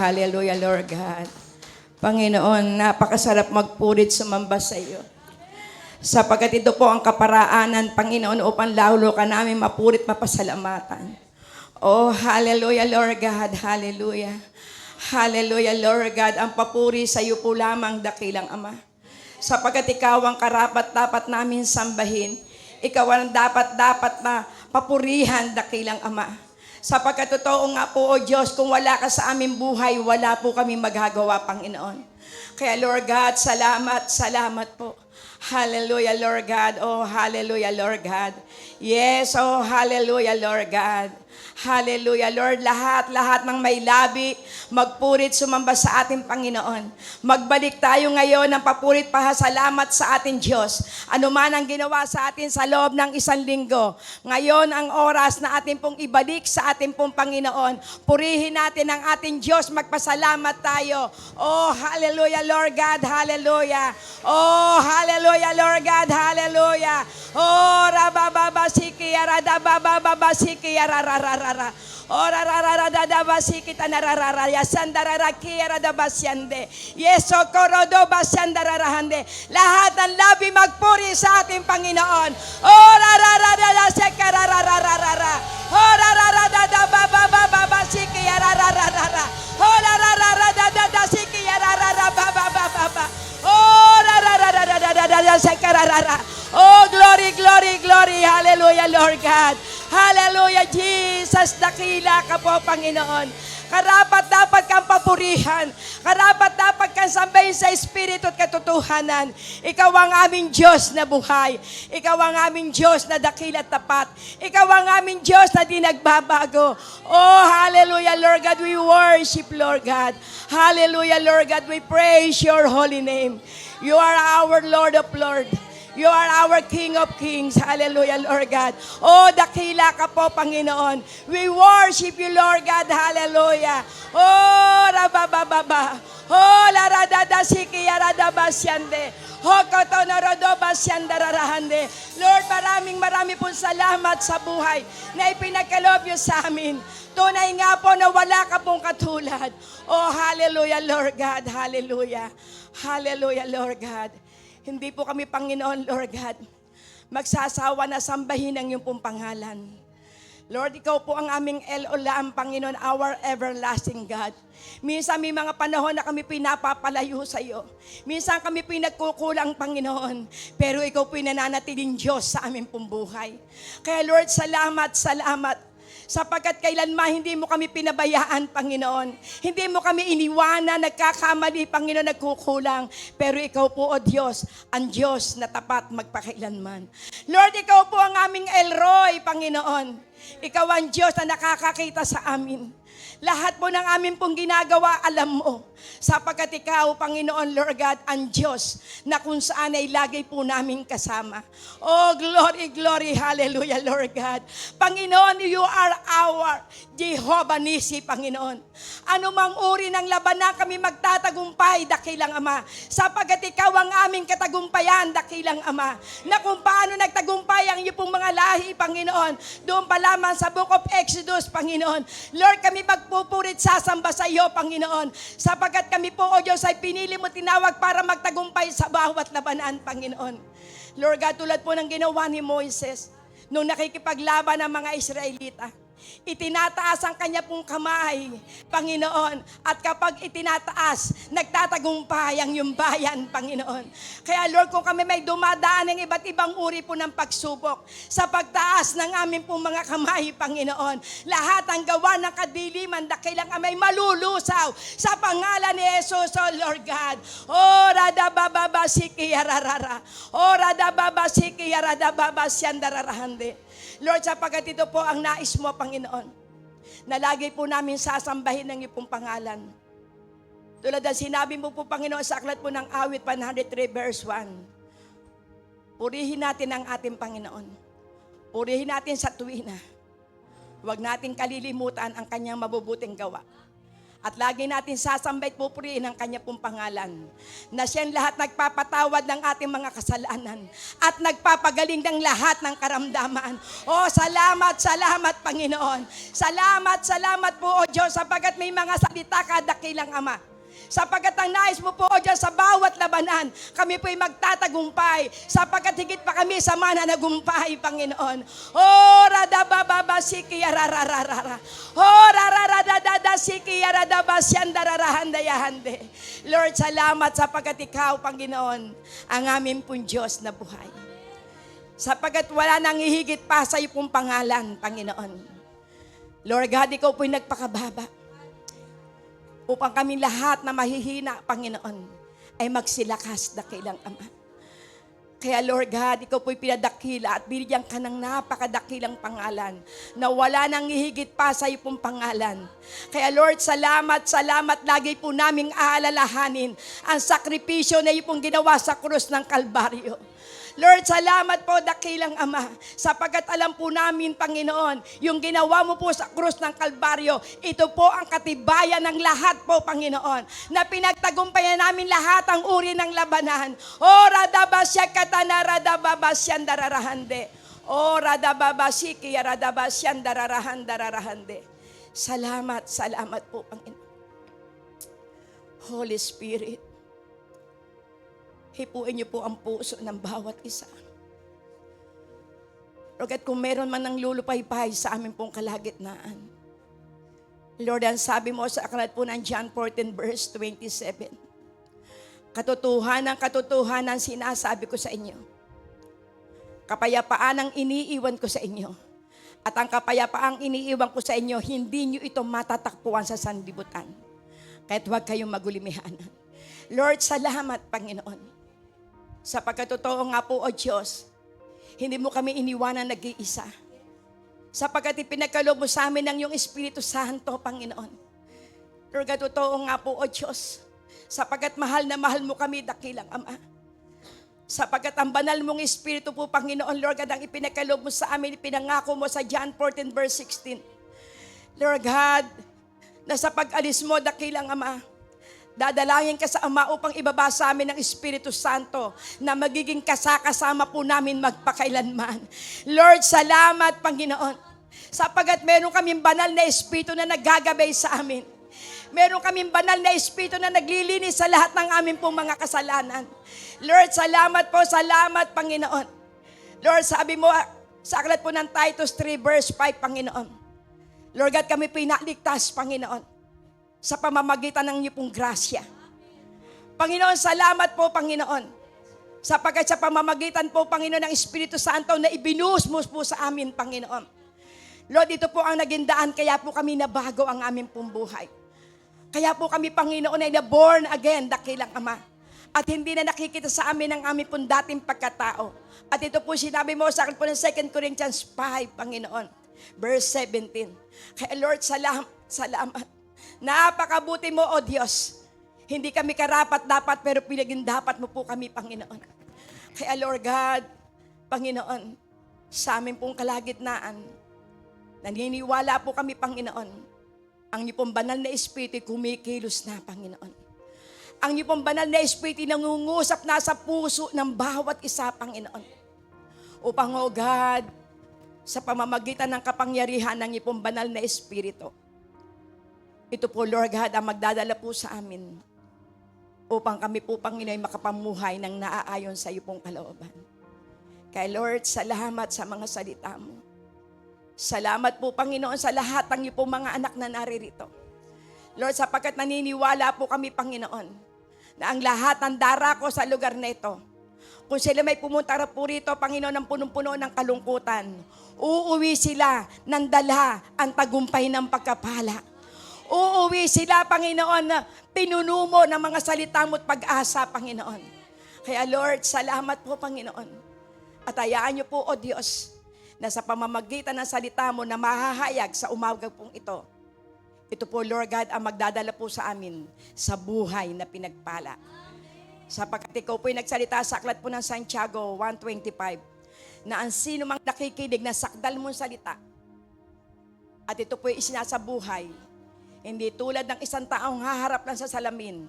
Hallelujah, Lord God. Panginoon, napakasarap magpurit sumamba sa iyo. Sapagkat ito po ang kaparaanan, Panginoon, upang lalo ka namin mapurit mapasalamatan. Oh, hallelujah, Lord God. Hallelujah. Hallelujah, Lord God. Ang papuri sa iyo po lamang, dakilang Ama. Sapagkat ikaw ang karapat-dapat namin sambahin. Ikaw ang dapat-dapat na papurihan, dakilang Ama. Sapagkat totoo nga po, O Diyos, kung wala ka sa aming buhay, wala po kami magagawa, Panginoon. Kaya Lord God, salamat po. Hallelujah, Lord God. Oh, hallelujah, Lord God. Yes, oh, hallelujah, Lord God. Hallelujah, Lord. Lahat ng may labi, magpurit sumamba sa ating Panginoon. Magbalik tayo ngayon ng papurit pasalamat sa ating Diyos. Ano man ang ginawa sa atin sa loob ng isang linggo. Ngayon ang oras na ating pong ibalik sa ating pong Panginoon. Purihin natin ang ating Diyos. Magpasalamat tayo. Oh, hallelujah, Lord God. Hallelujah. Oh, hallelujah, Lord God. Hallelujah. Oh, rabababasiki, aradabababasiki, arararara. Ora rara da basi kita narara ya sandara kiera da basyande. Yeso korodo basyandara hande. Lahat ng labi magpuri sa ating Panginoon. Ora rara da sekara rara. Ora rara da baba basi kiera rara. Ora rara da siki rara baba. Ora rara da sekara rara. Oh, glory, hallelujah, Lord God. Hallelujah, Jesus, dakila ka po, Panginoon. Karapat-dapat kang papurihan. Karapat-dapat kang sambahin sa Espiritu at katotohanan. Ikaw ang aming Diyos na buhay. Ikaw ang aming Diyos na dakila at tapat. Ikaw ang aming Diyos na di nagbabago. Oh, hallelujah, Lord God, we worship, Lord God. Hallelujah, Lord God, we praise your holy name. You are our Lord of Lords. You are our King of Kings. Hallelujah, Lord God. Oh, dakila ka po, Panginoon. We worship you, Lord God. Hallelujah. Oh, rabababa. Oh, laradadasiki, yaradabasyande. Oh, kotonorodobasyandararahande. Lord, marami pong salamat sa buhay na ipinagkaloob niyo sa amin. Tunay nga po na wala ka pong katulad. Oh, hallelujah, Lord God. Hallelujah. Hallelujah, Lord God. Hindi po kami, Panginoon, Lord God, magsasawa na sambahin ang iyong pong pangalan. Lord, ikaw po ang aming El Olam, Panginoon, our everlasting God. Minsan may mga panahon na kami pinapapalayo sa iyo. Minsan kami pinagkukulang, Panginoon. Pero ikaw po nananatiling Diyos sa aming pong buhay. Kaya Lord, salamat. Sapagkat kailanman hindi mo kami pinabayaan, Panginoon. Hindi mo kami iniwanan, nagkakamali, Panginoon, nagkukulang. Pero ikaw po, O Diyos, ang Diyos na tapat magpakailanman. Lord, ikaw po ang aming El Roy, Panginoon. Ikaw ang Diyos na nakakakita sa amin. Lahat po ng amin pong ginagawa, alam mo. Sapagkat ikaw, Panginoon, Lord God, ang Diyos na kung saan ay lagi po namin kasama. Oh, glory, hallelujah, Lord God. Panginoon, you are our Jehovah Nisi, Panginoon. Ano mang uri ng labanan kami magtatagumpay, dakilang Ama. Sapagkat ikaw ang aming katagumpayan, dakilang Ama. Na kung paano nagtagumpay ang iyo pong mga lahi, Panginoon. Doon pa lamang sa Book of Exodus, Panginoon. Lord, kami magpupurit sasamba sa iyo, Panginoon. Sapagkat kami po, O Diyos, ay pinili mo tinawag para magtagumpay sa bawat labanan, Panginoon. Lord God, tulad po ng ginawa ni Moises, nung nakikipaglaban ng mga Israelita. Itinataas ang kanya pong kamay, Panginoon. At kapag itinataas, nagtatagumpay ang iyong bayan, Panginoon. Kaya Lord, kung kami may dumadaan ng iba't ibang uri po ng pagsubok, sa pagtaas ng aming pong mga kamay, Panginoon, lahat ang gawa ng kadiliman, dakilang amay malulusaw sa pangalan ni Jesus, O Lord God. O radabababasiki yararara. O radababasiki yaradababasyandararahande. Lord, sapagkat ito po ang nais mo, Panginoon, na lagi po namin sasambahin ng iyong pong pangalan. Tulad ng sinabi mo po, Panginoon, sa aklat po ng awit 103 verse 1. Purihin natin ang ating Panginoon. Purihin natin sa tuwina. Huwag natin kalilimutan ang kanyang mabubuting gawa. At lagi natin sasambay at pupurihin ang kanya pong pangalan. Na siyang lahat nagpapatawad ng ating mga kasalanan. At nagpapagaling ng lahat ng karamdaman. Oh, salamat, salamat Panginoon. Salamat, salamat po o Diyos sapagkat may mga salita ka, dakilang Ama. Sapagkat ang nais mo po o Diyos sa bawat labanan, kami po'y magtatagumpay. Sapagkat higit pa kami sa mananagumpay, Panginoon. Oh, radabababasiki yararararara. Oh, rararadadadasiki yaradabasyandararahandayahande. Lord, salamat sapagkat ikaw, Panginoon, ang aming pong Diyos na buhay. Sapagkat wala nang hihigit pa sa iyo pong pangalan, Panginoon. Lord God, ikaw po'y nagpakababa. Upang kami lahat na mahihina, Panginoon, ay magsilakas dakilang Ama. Kaya Lord God, ikaw po'y pinadakila at binigyan ka ng napakadakilang pangalan na wala nang hihigit pa sa iyo pong pangalan. Kaya Lord, salamat, salamat. Lagi po naming aalalahanin ang sakripisyo na iyo pong ginawa sa krus ng Kalbaryo. Lord, salamat po, dakilang Ama, sapagkat alam po namin, Panginoon, yung ginawa mo po sa krus ng Kalbaryo, ito po ang katibayan ng lahat po, Panginoon, na pinagtagumpayan namin lahat ang uri ng labanan. O radabasya katana radababasyan dararahande. O radababasiki radabasyan dararahande. Salamat, salamat po, Panginoon. Holy Spirit, hipuin niyo po ang puso ng bawat isa. Lord, kung meron man ng lulupay-pay sa aming pong kalagitnaan. Lord, ang sabi mo sa aklat po ng John 14 verse 27. Katotohanan sinasabi ko sa inyo. Kapayapaan ang iniiwan ko sa inyo. At ang kapayapaang iniiwan ko sa inyo, hindi niyo ito matatakpuan sa sanlibutan. Kahit huwag kayong magulimihanan. Lord, salamat, Panginoon. Sa pagkatotoo nga po, O Diyos, hindi mo kami iniwanan nag-iisa. Sapagkat ipinagkaloob mo sa amin ng iyong Espiritu Santo, Panginoon. Lord, totoo nga po, O Diyos, sapagkat mahal na mahal mo kami, dakilang Ama. Sapagkat ang banal mong Espiritu po, Panginoon, Lord God, ang ipinagkaloob mo sa amin, ipinangako mo sa John 14 verse 16. Lord God, na sa pag-alis mo, dakilang Ama, dadalangin ka sa Ama upang ibaba sa amin ng Espiritu Santo na magiging kasama po namin magpakailanman. Lord, salamat, Panginoon. Sapagat meron kaming banal na Espiritu na naggagabay sa amin. Meron kaming banal na Espiritu na naglilinis sa lahat ng aming pong mga kasalanan. Lord, salamat po, salamat, Panginoon. Lord, sabi mo sa aklat po ng Titus 3 verse 5, Panginoon. Lord God, kami pinaligtas, Panginoon, sa pamamagitan ng iyong pong grasya. Panginoon, salamat po, Panginoon. Sapagkat sa pamamagitan po, Panginoon, ng Espiritu Santo na ibinuhos mo po sa amin, Panginoon. Lord, ito po ang naging daan, kaya po kami nabago ang aming pong buhay. Kaya po kami, Panginoon, ay na-born again, dakilang Ama. At hindi na nakikita sa amin ang aming pong dating pagkatao. At ito po sinabi mo sa akin po ng 2 Corinthians 5, Panginoon, verse 17. Kaya Lord, salamat. Napakabuti mo, O Diyos. Hindi kami karapat-dapat, pero pinaging-dapat mo po kami, Panginoon. Kaya Lord God, Panginoon, sa aming pong kalagitnaan, naniniwala po kami, Panginoon, ang niyo pong banal na Espiritu kumikilos na, Panginoon. Ang niyo pong banal na Espiritu nangungusap na sa puso ng bawat isa, Panginoon. Upang, O God, sa pamamagitan ng kapangyarihan ng niyo pong banal na Espiritu, ito po, Lord God, ang magdadala po sa amin upang kami po, Panginoon, makapamuhay ng naaayon sa iyo pong kalooban. Kaya Lord, salamat sa mga salita mo. Salamat po, Panginoon, sa lahat ng iyo pong mga anak na naririto. Lord, sapagkat naniniwala po kami, Panginoon, na ang lahat ng darako sa lugar na ito, kung sila may pumunta po rito, Panginoon, ng punong-puno ng kalungkutan, uuwi sila ng dala ang tagumpay ng pagkapala. Uuwi sila, Panginoon, na pinuno mo ng mga salita mo at pag-asa, Panginoon. Kaya Lord, salamat po, Panginoon. At hayaan niyo po, O Diyos, na sa pamamagitan ng salita mo na mahahayag sa umaga pong ito. Ito po, Lord God, ang magdadala po sa amin sa buhay na pinagpala. Sapagkat ikaw po'y nagsalita sa aklat po ng Santiago 1:25 na ang sino mang nakikinig na sakdal mong salita at ito po'y isinasabuhay, Hindi tulad ng isang taong haharap lang sa salamin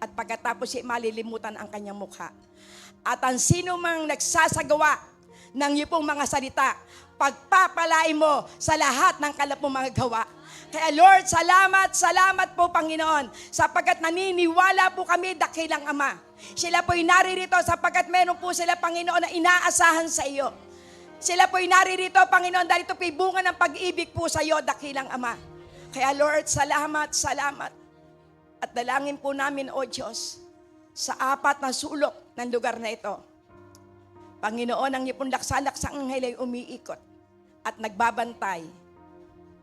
at pagkatapos siya malilimutan ang kanyang mukha. At ang sino mang nagsasagawa ng iyong pong mga salita, pagpapalain mo sa lahat ng kalap mong mga gawa. Kaya Lord, salamat po Panginoon, sapagkat naniniwala po kami dakilang Ama. Sila po'y naririto sapagkat meron po sila Panginoon na inaasahan sa iyo. Sila po'y naririto Panginoon dahil ito po'y bunga ng pag-ibig po sa iyo dakilang Ama. Kaya Lord, salamat. At dalangin po namin, O Diyos, sa apat na sulok ng lugar na ito. Panginoon, ang iyong laksa-laksang anghel ay umiikot at nagbabantay.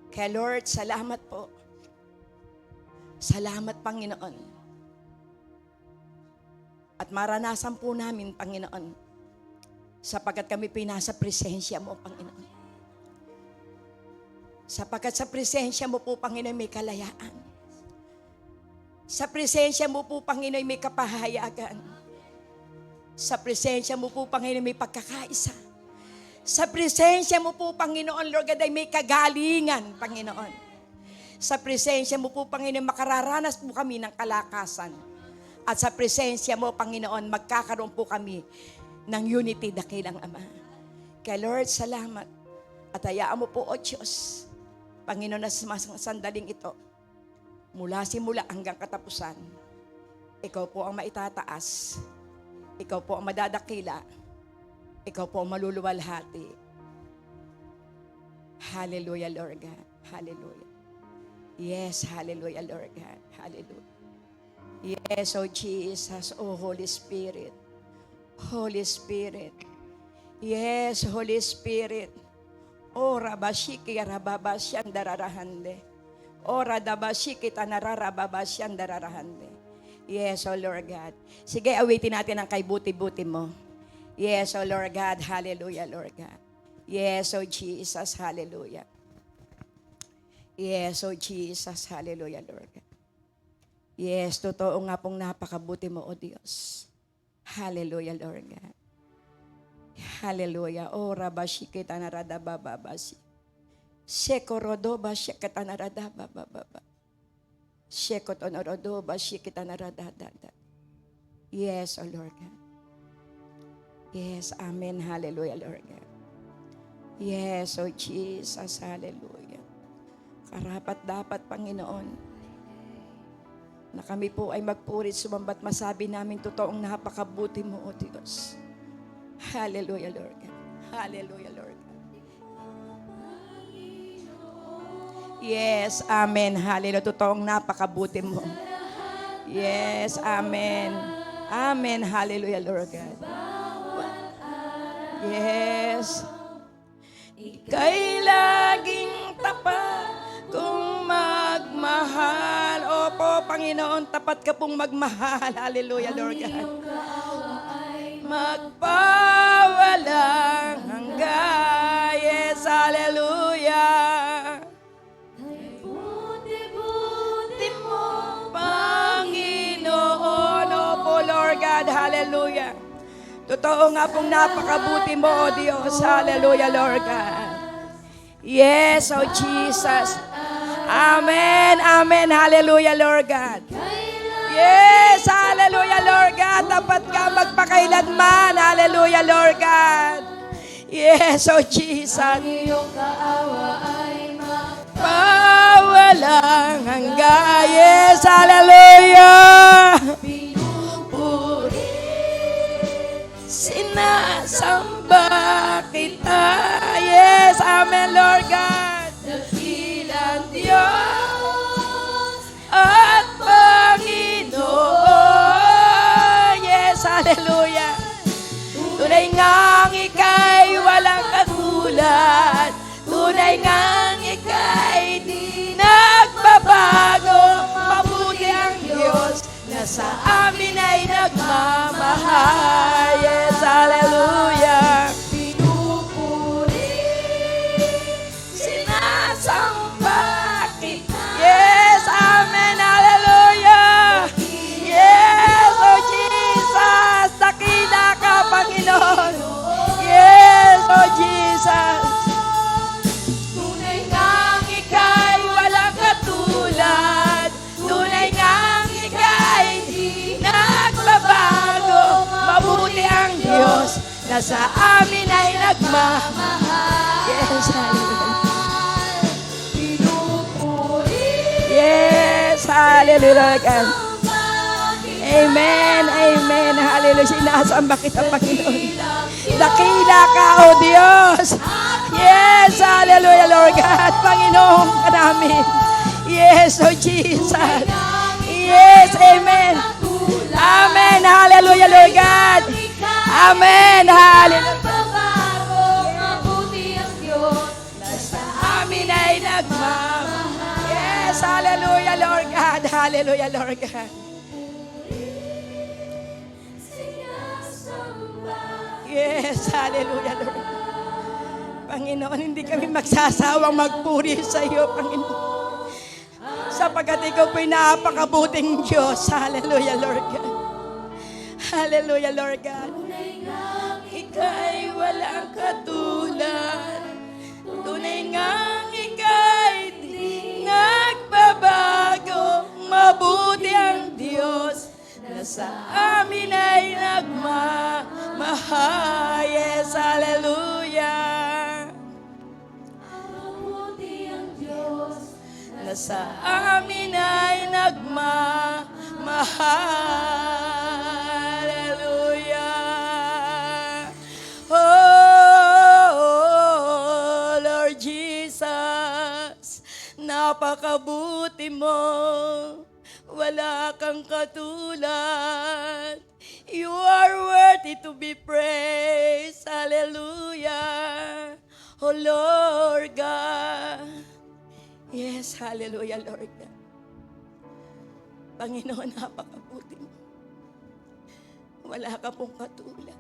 Kaya Lord, salamat po. Salamat, Panginoon. At maranasan po namin, Panginoon, sapagkat kami pinasa presensya mo, Panginoon. Sapagkat sa presensya mo po, Panginoon, may kalayaan. Sa presensya mo po, Panginoon, may kapahayagan. Sa presensya mo po, Panginoon, may pagkakaisa. Sa presensya mo po, Panginoon, Lord God, ay may kagalingan, Panginoon. Sa presensya mo po, Panginoon, makararanas po kami ng kalakasan. At sa presensya mo, Panginoon, magkakaroon po kami ng unity dakilang Ama. Kaya Lord, salamat. At hayaan mo po, O Diyos, Panginoon, na sa sandaling ito, mula simula hanggang katapusan, ikaw po ang maitataas, ikaw po ang madadakila, ikaw po ang maluluwalhati. Hallelujah, Lord God. Hallelujah. Yes, hallelujah, Lord God. Hallelujah. Yes, oh Jesus, oh Holy Spirit. Holy Spirit. Yes, Holy Spirit. O rabashiki rababasyan dararahande. O radabashiki tanararababasyan dararahande. Yes, O Lord God. Sige, awitin natin ang kay buti-buti mo. Yes, O Lord God. Hallelujah, Lord God. Yes, O Jesus. Hallelujah. Yes, O Jesus. Hallelujah, Lord God. Yes, totoo nga pong napakabuti mo, O Diyos. Hallelujah, Lord God. Hallelujah. O rabashiki tanarabababasi. Shekorodoba shekatanarabababa. Shekotonorodoba shekitanaradadada. Yes, O Lord God. Yes, amen. Hallelujah, Lord God. Yes, O Jesus. Hallelujah. Karapat dapat, Panginoon, na kami po ay magpurit sumambat masabi namin totoong napakabuti mo, O Diyos. Hallelujah, Lord God. Hallelujah, Lord God. Yes, amen. Hallelujah. Totoong napakabuti mo. Yes, amen. Amen. Hallelujah, Lord God. Yes. Ika'y laging tapat kung magmahal. Opo, Panginoon, tapat ka pong magmahal. Hallelujah, Lord God. Magpawalang hanggan. Yes, hallelujah. Buti mo, Panginoon. Opo, Lord God, hallelujah. Totoo nga pong napakabuti mo, O Diyos. Hallelujah, Lord God. Yes, O Jesus. Amen, amen. Hallelujah, Lord God. Yes, hallelujah, Lord God. Tapat ka magpakailanman. Hallelujah, Lord God. Yes, oh Jesus. Ang iyong kaawa ay magpawalang hanggan. Yes, hallelujah. Pinupuri, sinasamba kita. Yes, amen, Lord God. Dakilang Diyos at Panginoon. Yes, hallelujah. Tunay ngang ika'y walang katulad. Tunay ngang ika'y di nagbabago. Mabuti ang na sa amin ay nagmamahal. Yes, hallelujah. Yes, hallelujah. Amen, amen, hallelujah. Sinasamba kita, Panginoon. Dakila ka, O Diyos. Yes, hallelujah, Lord God. Panginoon ka namin. Yes, O Jesus. Yes, amen. Amen, hallelujah, Lord God. Amen, hallelujah. Nasa amin ay nagmamahal. Yes, hallelujah, Lord God. Hallelujah, Lord God. Yes, hallelujah, Lord. Panginoon, hindi kami magsasawang magpuri sa iyo, Panginoon. Sapagkat ikaw po'y napakabuting Diyos. Hallelujah, Lord God. Hallelujah, Lord God. Ika'y walang katulad. Tunay ngang ika'y di nagbabago. Mabuti ang Diyos na sa amin ay nagmamahal. Yes, hallelujah. Mabuti ang Diyos na sa amin ay nagmamahal. Hallelujah. Oh, Lord Jesus, napakabuti mo. Wala kang katulad. You are worthy to be praised. Hallelujah. Oh Lord God. Yes, hallelujah, Lord God. Panginoon, napakabuti mo. Wala ka pong katulad.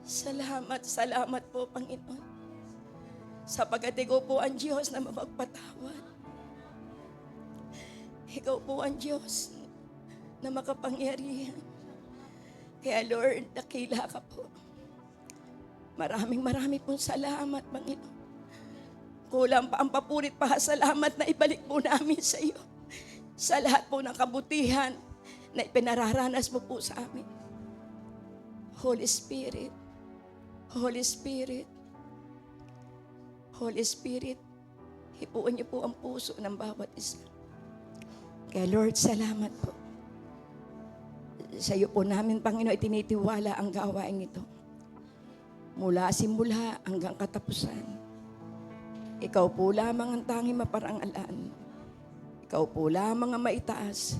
Salamat, salamat po, Panginoon. Sapagkat ikaw po ang Diyos na mapagpatawad. Ikaw po ang Diyos na makapangyarihan. Kaya Lord, dakila ka po. Maraming pong salamat, Panginoon. Kulang pa ang papurit pa salamat na ibalik po namin sa iyo. Sa lahat po ng kabutihan na ipinararanas mo po sa amin. Holy Spirit, Holy Spirit, Holy Spirit, hipuin niyo po ang puso ng bawat isa. Kaya Lord, salamat po. Sa iyo po namin, Panginoon, itinitiwala ang gawain ito. Mula simula hanggang katapusan. Ikaw po lamang ang tanging maparangalan. Ikaw po lamang ang maitaas,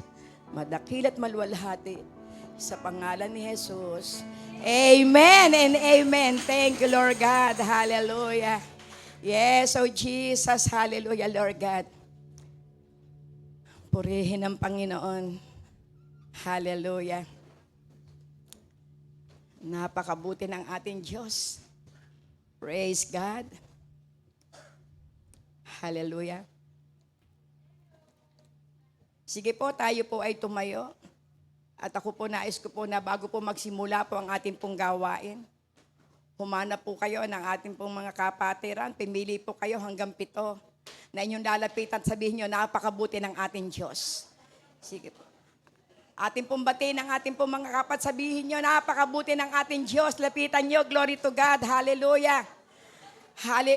madakil at maluwalhati. Sa pangalan ni Jesus. Amen and amen. Thank you, Lord God. Hallelujah. Yes, oh Jesus. Hallelujah, Lord God. Purihin ang Panginoon. Hallelujah. Napakabuti ng ating Diyos. Praise God. Hallelujah. Sige po, tayo po ay tumayo. At ako po nais ko po na bago po magsimula po ang ating pong gawain, humanap po kayo ng ating pong mga kapatiran. Pimili po kayo hanggang 7 na inyong lalapitan at sabihin nyo, napakabuti ng ating Diyos. Sige po. Ating pong batiin ang ating pong mga kapat, sabihin nyo, napakabuti ng ating Diyos. Lapitan nyo, glory to God, hallelujah.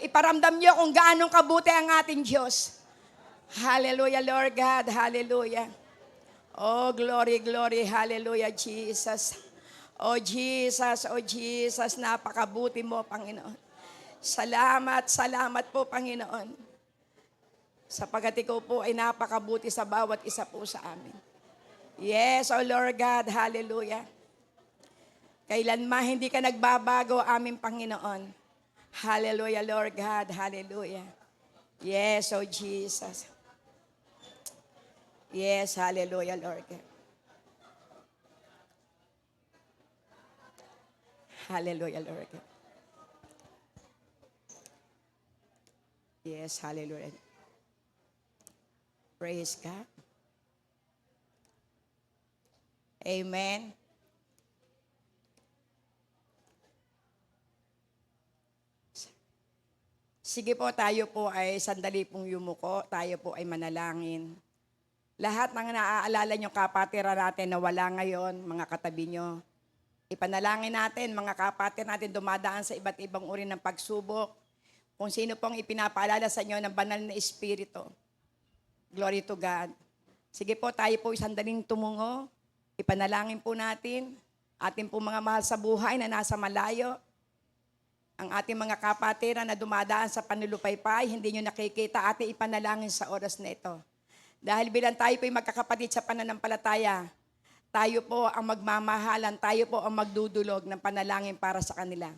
Iparamdam nyo kung gaanong kabuti ang ating Diyos. Hallelujah, Lord God, hallelujah. Oh, glory, glory, hallelujah, Jesus. Oh, Jesus, napakabuti mo, Panginoon. Salamat, salamat po, Panginoon. Sapagkat ikaw po ay napakabuti sa bawat isa po sa amin. Yes, oh Lord God, hallelujah. Kailanman hindi ka nagbabago, aming Panginoon. Hallelujah, Lord God, hallelujah. Yes, oh Jesus. Yes, hallelujah, Lord God. Hallelujah, Lord God. Yes, hallelujah. Praise God. Amen. Sige po, tayo po ay sandali pong yumuko. Tayo po ay manalangin. Lahat ng naaalala nyo kapatira natin na wala ngayon, mga katabi nyo, Ipanalangin natin, mga kapatid natin dumadaan sa iba't ibang uri ng pagsubok. Kung sino pong ipinapaalala sa inyo ng banal na Espiritu. Glory to God. Sige po, tayo po sandaling tumungo. Ipanalangin po natin. Ating po mga mahal sa buhay na nasa malayo. Ang ating mga kapatiran na dumadaan sa panulupaypay, hindi nyo nakikita, ating ipanalangin sa oras na ito. Dahil bilang tayo po ay magkakapatid sa pananampalataya, tayo po ang magmamahalan, tayo po ang magdudulog ng panalangin para sa kanila.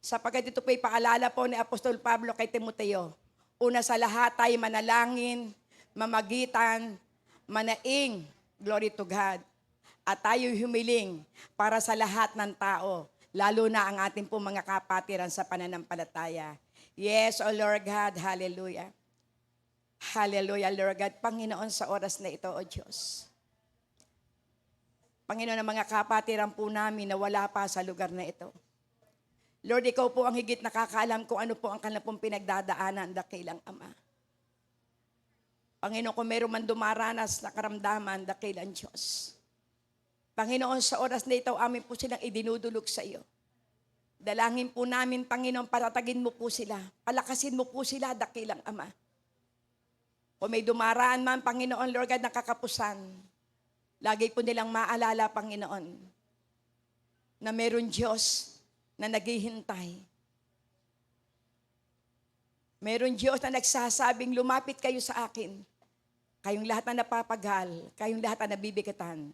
Sapagkat ito po ay paalala po ni Apostol Pablo kay Timoteo. Una sa lahat tayo manalangin, mamagitan, manaing, glory to God. At tayo humiling para sa lahat ng tao, lalo na ang ating po mga kapatiran sa pananampalataya. Yes, O Lord God, hallelujah. Hallelujah, Lord God. Panginoon, sa oras na ito, O Diyos. Panginoon, ang mga kapatiran po namin na wala pa sa lugar na ito. Lord, ikaw po ang higit nakakaalam kung ano po ang kanilang pong pinagdadaanan, dakilang Ama. Panginoon, kung meron man dumaranas na karamdaman, dakilang Diyos. Panginoon, sa oras na ito, amin po silang idinudulog sa iyo. Dalangin po namin, Panginoon, patatagin mo po sila. Palakasin mo po sila, dakilang Ama. Kung may dumaraan man, Panginoon, Lord God, nakakapusan, lagi po nilang maalala, Panginoon, na meron Diyos na naghihintay. Meron Diyos na nagsasabing, lumapit kayo sa akin. Kayong lahat na napapagal, kayong lahat na nabibigatan,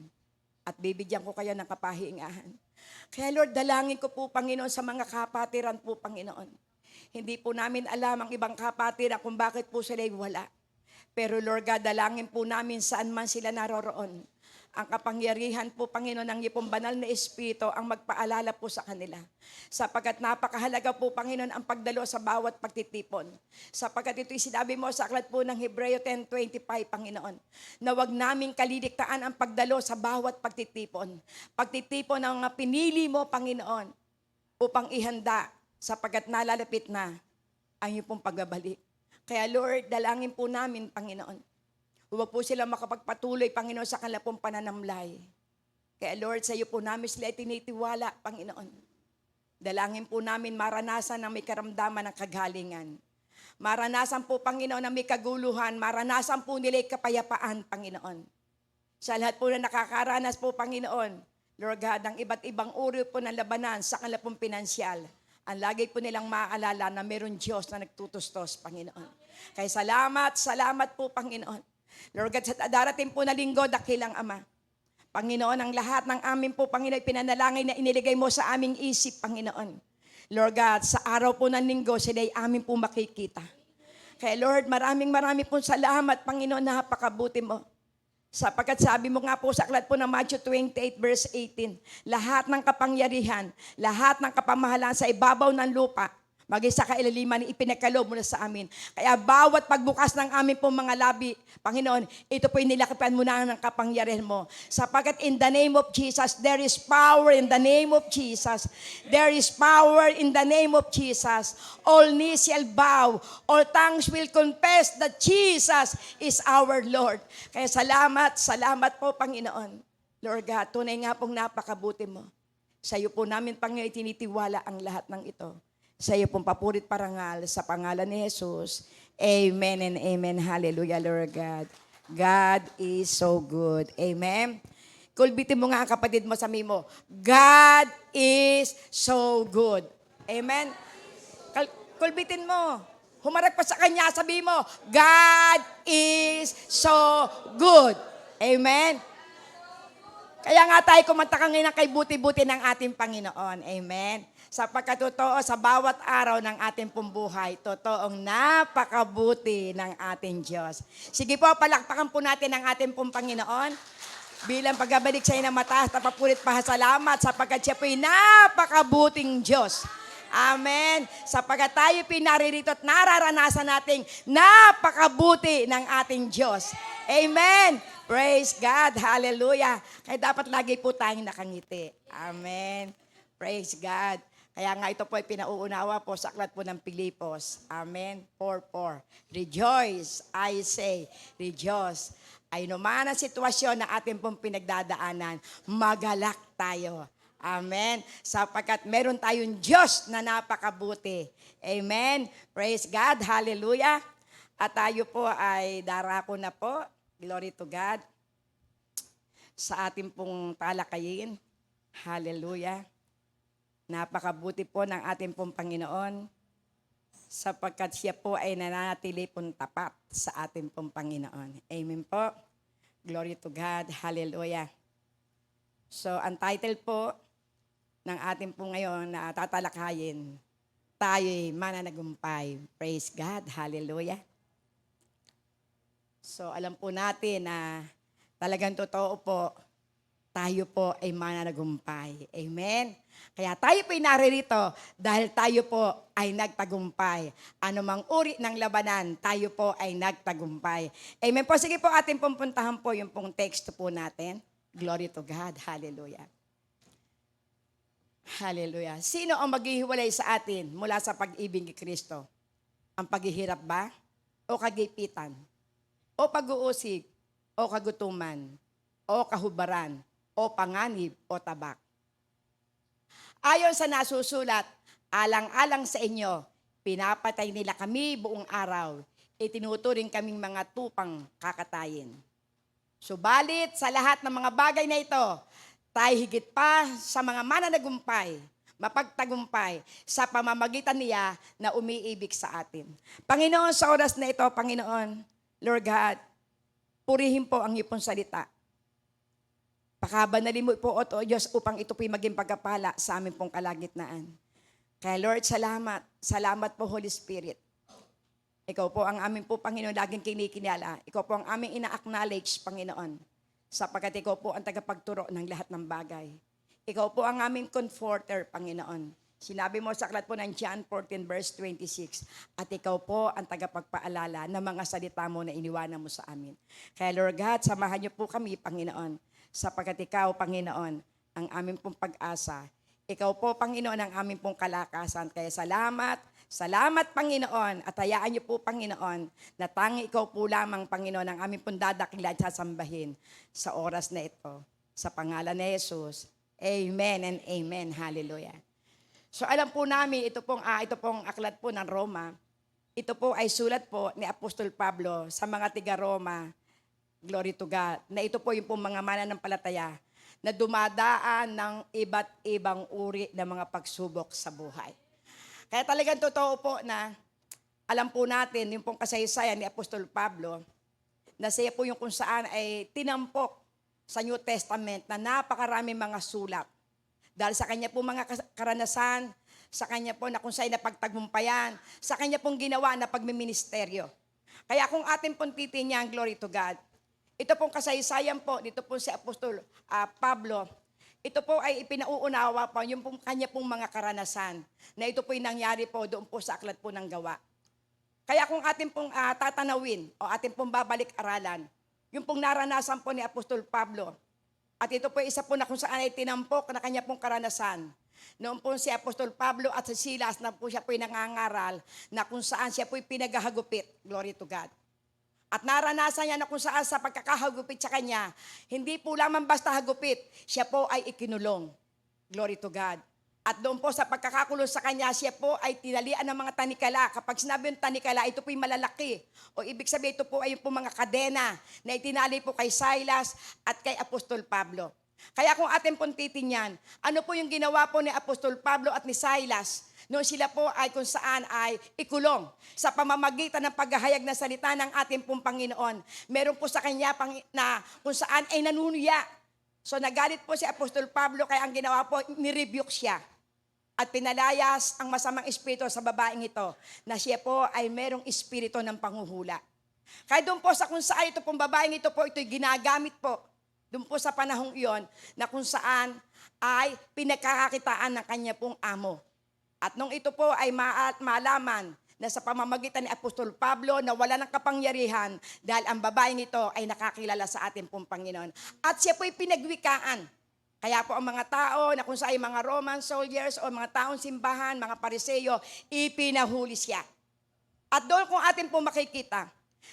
at bibigyan ko kayo ng kapahingahan. Kaya Lord, dalangin ko po, Panginoon, sa mga kapatiran po, Panginoon. Hindi po namin alam ang ibang kapatiran kung bakit po sila wala. Pero Lord God, dalangin po namin saan man sila naroroon. Ang kapangyarihan po, Panginoon, ng iyong banal na Espiritu ang magpaalala po sa kanila. Sapagkat napakahalaga po, Panginoon, ang pagdalo sa bawat pagtitipon. Sapagkat ito'y sinabi mo sa aklat po ng Hebreo 10:25, Panginoon, na wag naming kaliligtaan ang pagdalo sa bawat pagtitipon. Pagtitipon ng mga pinili mo, Panginoon, upang ihanda, sapagkat nalalapit na ang iyong pong pagbabalik. Kaya Lord, dalangin po namin, Panginoon, huwag po sila makapagpatuloy, Panginoon, sa kanilang pong pananamlay. Kaya Lord, sa iyo po namin sila itinitiwala, Panginoon. Dalangin po namin maranasan ng may karamdaman ng kagalingan. Maranasan po, Panginoon, ng may kaguluhan. Maranasan po nila yung kapayapaan, Panginoon. Sa lahat po na nakakaranas po, Panginoon, Lord God, ang iba't ibang uri po ng labanan sa kanilang pong pinansyal. Ang lagi po nilang maaalala na meron Diyos na nagtutustos, Panginoon. Kaya salamat po, Panginoon. Lord God, sa darating po na linggo, dakilang Ama. Panginoon, ang lahat ng amin po, Panginoon, pinanalangin na iniligay mo sa aming isip, Panginoon. Lord God, sa araw po ng linggo, sila ay amin po makikita. Kaya Lord, maraming po salamat, Panginoon, napakabuti mo. Sapagkat sabi mo nga po sa aklat po ng Matthew 28 verse 18, lahat ng kapangyarihan, lahat ng kapamahalan sa ibabaw ng lupa, maging sa kailaliman, ipinagkaloob mo na sa amin. Kaya bawat pagbukas ng amin pong mga labi, Panginoon, ito po'y nilakipan mo na ng kapangyarihan mo. Sapagkat in the name of Jesus, there is power in the name of Jesus. There is power in the name of Jesus. All knees shall bow, all tongues will confess that Jesus is our Lord. Kaya salamat po, Panginoon. Lord God, tunay nga pong napakabuti mo. Sa iyo po namin, Panginoon, tinitiwala ang lahat ng ito. Sa iyo pong papurit parangal sa pangalan ni Jesus. Amen and amen. Hallelujah, Lord God. God is so good. Amen. Kulbitin mo nga ang kapatid mo, sabi mo, God is so good. Amen. Kulbitin mo. Humarap pa sa kanya, sabi mo, God is so good. Amen. Kaya nga tayo kumanta kanina kay buti-buti ng ating Panginoon. Amen. Sapagkat totoo sa bawat araw ng ating pumbuhay, totoong napakabuti ng ating Diyos. Sige po, palakpakan po natin ang ating pong Panginoon. Bilang pagbabalik sa inyo ng mataas na papurit pasalamat sapagkat siya po'y napakabuting Diyos. Amen. Sapagkat tayo pinaririto at nararanasan nating napakabuti ng ating Diyos. Amen. Praise God. Hallelujah. Kaya dapat lagi po tayong nakangiti. Amen. Praise God. Kaya nga ito po ay pinauunawa po sa aklat po ng Pilipos. Amen. 4:4. Rejoice, I say, rejoice. Ay naman ang sitwasyon na ating pong pinagdadaanan, magalak tayo. Amen. Sapagkat meron tayong Diyos na napakabuti. Amen. Praise God. Hallelujah. At tayo po ay darako na po. Glory to God. Sa ating pong talakayin. Hallelujah. Napakabuti po ng ating pong Panginoon. Sapagkat siya po ay nananatili pong tapat sa ating pong Panginoon. Amen po. Glory to God. Hallelujah. So, ang title po ng ating po ngayon na tatalakayin, tayo'y mananagumpay. Praise God. Hallelujah. So, alam po natin na talagang totoo po, tayo po ay mananagumpay. Amen? Kaya tayo po ay naririto dahil tayo po ay nagtagumpay. Anumang uri ng labanan, tayo po ay nagtagumpay. Amen po. Sige po, ating pupuntahan po yung pong teksto po natin. Glory to God. Hallelujah. Hallelujah. Sino ang maghihiwalay sa atin mula sa pag-ibig ni Kristo? Ang paghihirap ba? O kagipitan? O pag-uusig? O kagutuman? O kahubaran? O panganib? O tabak? Ayon sa nasusulat, alang-alang sa inyo, pinapatay nila kami buong araw, itinuturing kaming mga tupang kakatayin. Subalit sa lahat ng mga bagay na ito, tayo higit pa sa mga mananagumpay, mapagtagumpay sa pamamagitan niya na umiibig sa atin. Panginoon, sa oras na ito, Panginoon, Lord God, purihin po ang iyong salita. Pakabanalin mo po, O Diyos, upang ito po'y maging pagkapala sa aming pong kalagitnaan. Kaya Lord, salamat. Salamat po, Holy Spirit. Ikaw po ang aming po, Panginoon, laging kinikinala. Ikaw po ang aming ina-acknowledge, Panginoon, sapagkat ikaw po ang tagapagturo ng lahat ng bagay. Ikaw po ang aming comforter, Panginoon. Sinabi mo sa aklat po ng John 14 verse 26, at ikaw po ang tagapagpaalala ng mga salita mo na iniwanan mo sa amin. Kaya Lord God, samahan niyo po kami, Panginoon, sapagkat ikaw, Panginoon, ang aming pong pag-asa. Ikaw po, Panginoon, ang aming pong kalakasan. Kaya salamat, salamat, Panginoon, at hayaan niyo po, Panginoon, na tangi ikaw po lamang, Panginoon, ang aming pong dadakilan at sasambahin sa oras na ito. Sa pangalan ni Jesus, amen and amen. Hallelujah. So alam po namin, ito pong aklat po ng Roma, ito po ay sulat po ni Apostol Pablo sa mga tiga-Roma, glory to God, na ito po yung pong mga mananampalataya na dumadaan ng iba't ibang uri ng mga pagsubok sa buhay. Kaya talagang totoo po na alam po natin yung pong kasaysayan ni Apostol Pablo na siya po yung kung saan ay tinampok sa New Testament na napakaraming mga sulat. Dahil sa kanya po mga karanasan, sa kanya po na kung saan napagtagumpayan, sa kanya pong ginawa na pagmiministeryo. Kaya kung atin pong titingnan, glory to God, ito pong kasaysayan po, dito po si Apostol Pablo, ito po ay ipinauunawa po yung pong kanya pong mga karanasan na ito po yung nangyari po doon po sa aklat po ng Gawa. Kaya kung atin pong tatanawin o atin pong babalik-aralan, yung pong naranasan po ni Apostol Pablo, at ito po isa po na kung saan ay tinampok na kanya pong karanasan. Noon po si Apostol Pablo at si Silas na po siya po yung nangangaral na kung saan siya po yung pinagahagupit. Glory to God. At naranasan niya na kung saan sa pagkakahagupit sa kanya, hindi po lamang basta hagupit, siya po ay ikinulong. Glory to God. At doon po sa pagkakakulong sa kanya, siya po ay tinalian ng mga tanikala. Kapag sinabi yung tanikala, ito po yung malalaki. O ibig sabihin, ito po ay yung po mga kadena na itinali po kay Silas at kay Apostol Pablo. Kaya kung atin pong titingnan, ano po yung ginawa po ni Apostol Pablo at ni Silas noon sila po ay kung saan ay ikulong sa pamamagitan ng paghahayag na salita ng ating pong Panginoon. Meron po sa kanya na kung saan ay nanunuya. So nagalit po si Apostol Pablo kaya ang ginawa po, nirebuke siya. At pinalayas ang masamang espiritu sa babaeng ito na siya po ay merong espiritu ng panghuhula. Kaya doon po sa kung saan ito pong babaeng ito po, ito'y ginagamit po. Doon po sa panahong iyon na kung saan ay pinagkakakitaan ng kanya pong amo. At nung ito po ay malaman na sa pamamagitan ni Apostol Pablo na wala ng kapangyarihan dahil ang babaeng ito ay nakakilala sa ating pong Panginoon. At siya po'y pinagwikaan. Kaya po ang mga tao na kung saan ay mga Roman soldiers o mga taong simbahan, mga Pariseo, ipinahuli siya. At doon kung atin po makikita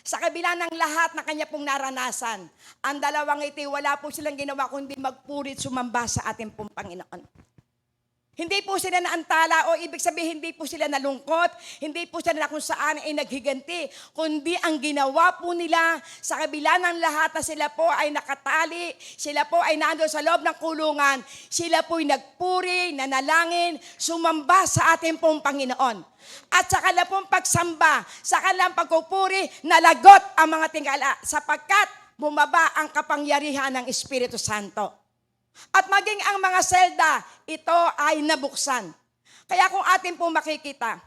Sa kabila ng lahat na kanya pong naranasan, ang dalawang ito, wala po silang ginawa kundi magpurit sumamba sa ating pong Panginoon. Hindi po sila naantala o ibig sabihin hindi po sila nalungkot, hindi po sila na kung saan ay naghiganti, kundi ang ginawa po nila sa kabila ng lahat na sila po ay nakatali, sila po ay nandoon sa loob ng kulungan, sila po ay nagpuri, nanalangin, sumamba sa ating pong Panginoon. At sa kanilang pong pagsamba, sa kanilang pagpupuri, nalagot ang mga tingala sapagkat bumaba ang kapangyarihan ng Espiritu Santo. At maging ang mga selda, ito ay nabuksan. Kaya kung atin pong makikita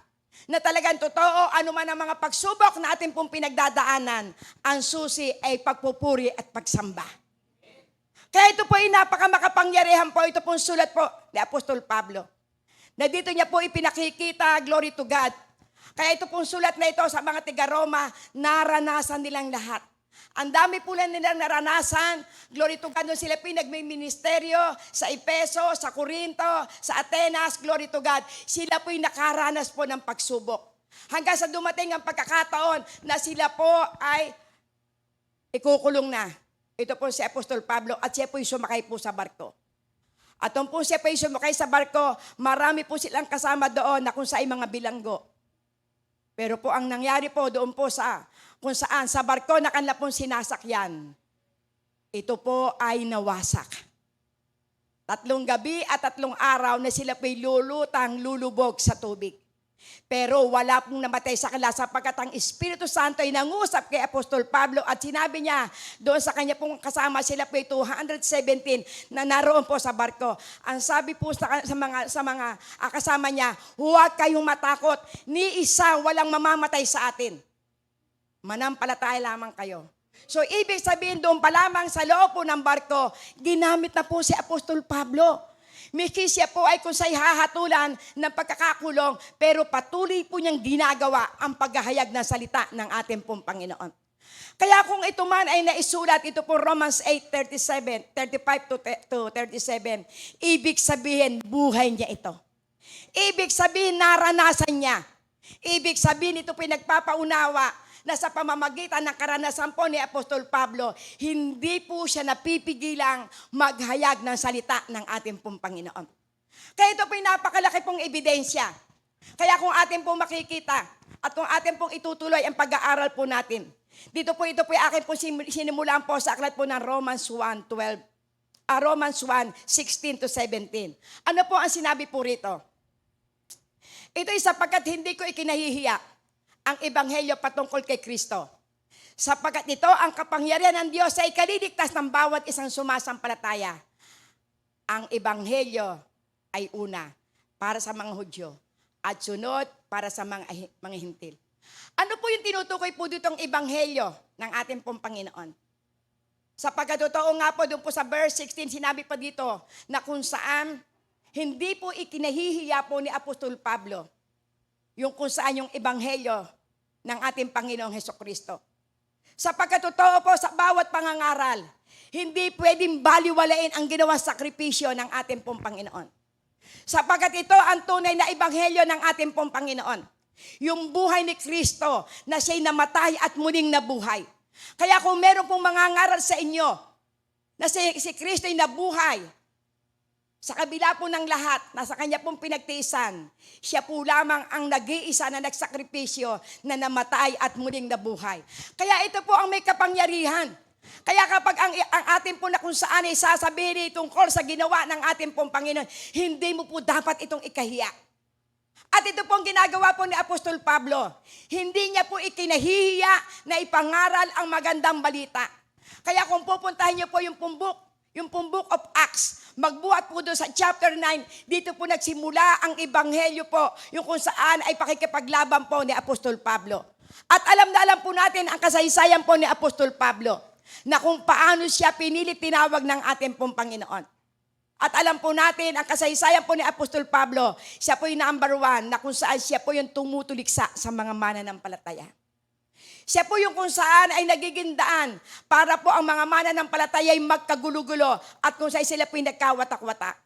na talagang totoo, ano man ang mga pagsubok na atin pong pinagdadaanan, ang susi ay pagpupuri at pagsamba. Kaya ito po ay napakamakapangyarihan po, ito pong sulat po ni Apostol Pablo. Na dito niya po ipinakikita, glory to God. Kaya ito pong sulat na ito sa mga tiga-Roma, naranasan nilang lahat. Ang dami po lang nilang naranasan. Glory to God, sila pinagministeryo sa Efeso, sa Corinto, sa Atenas, glory to God. Sila po'y nakaranas po ng pagsubok. Hanggang sa dumating ang pagkakataon na sila po ay ikukulong na. Ito po si Apostol Pablo at siya po'y sumakay po sa barko. At nung po siya po'y sumakay sa barko, marami po silang kasama doon na kung saan mga bilanggo. Pero po ang nangyari po doon po sa kung saan sa barko na kanila pong sinasakyan, ito po ay nawasak. 3 gabi at 3 araw na sila po'y lulubog sa tubig. Pero wala pong namatay sa kanila sapagkat ang Espiritu Santo ay nangusap kay Apostol Pablo at sinabi niya doon sa kanya pong kasama, sila po'y 217 na naroon po sa barko. Ang sabi po sa mga kasama niya, huwag kayong matakot, ni isa walang mamamatay sa atin. Manampalataya lamang kayo. So, ibig sabihin doon pa lamang sa loob po ng barko, ginamit na po si Apostol Pablo. Miski siya po ay kung sa'y hahatulan ng pagkakakulong, pero patuloy po niyang ginagawa ang paghahayag ng salita ng ating pong Panginoon. Kaya kung ito man ay naisulat, ito po Romans 8:35 to 37, ibig sabihin buhay niya ito. Ibig sabihin naranasan niya. Ibig sabihin ito pinagpapaunawa na sa pamamagitan ng karanasan po ni Apostol Pablo, hindi po siya napipigilang maghayag ng salita ng ating pong Panginoon. Kaya ito po yung napakalaki pong ebidensya. Kaya kung atin pong makikita at kung atin pong itutuloy ang pag-aaral po natin, ito po yung akin pong sinimulan po sa aklat po ng Romans 1:16 to 17. Ano po ang sinabi po rito? Ito ay sapagkat hindi ko ikinahihiya ang ebanghelyo patungkol kay Kristo. Sapagkat ito ang kapangyarihan ng Diyos ay kaliligtas ng bawat isang sumasampalataya. Ang ebanghelyo ay una para sa mga Hudyo at sunod para sa mga hintil. Ano po yung tinutukoy po ditong ebanghelyo ng ating pong Panginoon? Sapagkat totoo nga po doon po sa verse 16, sinabi pa dito na kung saan hindi po ikinahihiya po ni Apostol Pablo yung kung saan yung ebanghelyo ng ating Panginoong Hesukristo. Sapagkat totoo po sa bawat pangangaral, hindi pwedeng baliwalain ang ginawang sakripisyo ng ating pong Panginoon. Sapagkat ito ang tunay na ebanghelyo ng ating pong Panginoon. Yung buhay ni Kristo na siya'y namatay at muling nabuhay. Kaya kung meron pong mangangaral sa inyo na si Kristo'y nabuhay, sa kabila po ng lahat, nasa kanya pong pinagtiisan, siya po lamang ang nag-iisa na nagsakripisyo na namatay at muling nabuhay. Kaya ito po ang may kapangyarihan. Kaya kapag ang atin po na kung saan ay sasabihin tungkol sa ginawa ng ating pong Panginoon, hindi mo po dapat itong ikahiya. At ito pong ginagawa po ni Apostol Pablo. Hindi niya po ikinahihiya na ipangaral ang magandang balita. Kaya kung pupuntahin niyo po yung Book of Acts, magbuhat po doon sa chapter 9, dito po nagsimula ang ebanghelyo po, yung kung saan ay pakikipaglaban po ni Apostol Pablo. At alam na alam po natin ang kasaysayan po ni Apostol Pablo, na kung paano siya pinilit tinawag ng ating pong Panginoon. At alam po natin ang kasaysayan po ni Apostol Pablo, siya po yung number 1, na kung saan siya po yung tumutuliksa sa mga mananampalataya. Siya po yung kung saan ay nagiging daan para po ang mga mananampalataya ay magkagulo-gulo at kung saan sila po yung nagkawatak-watak.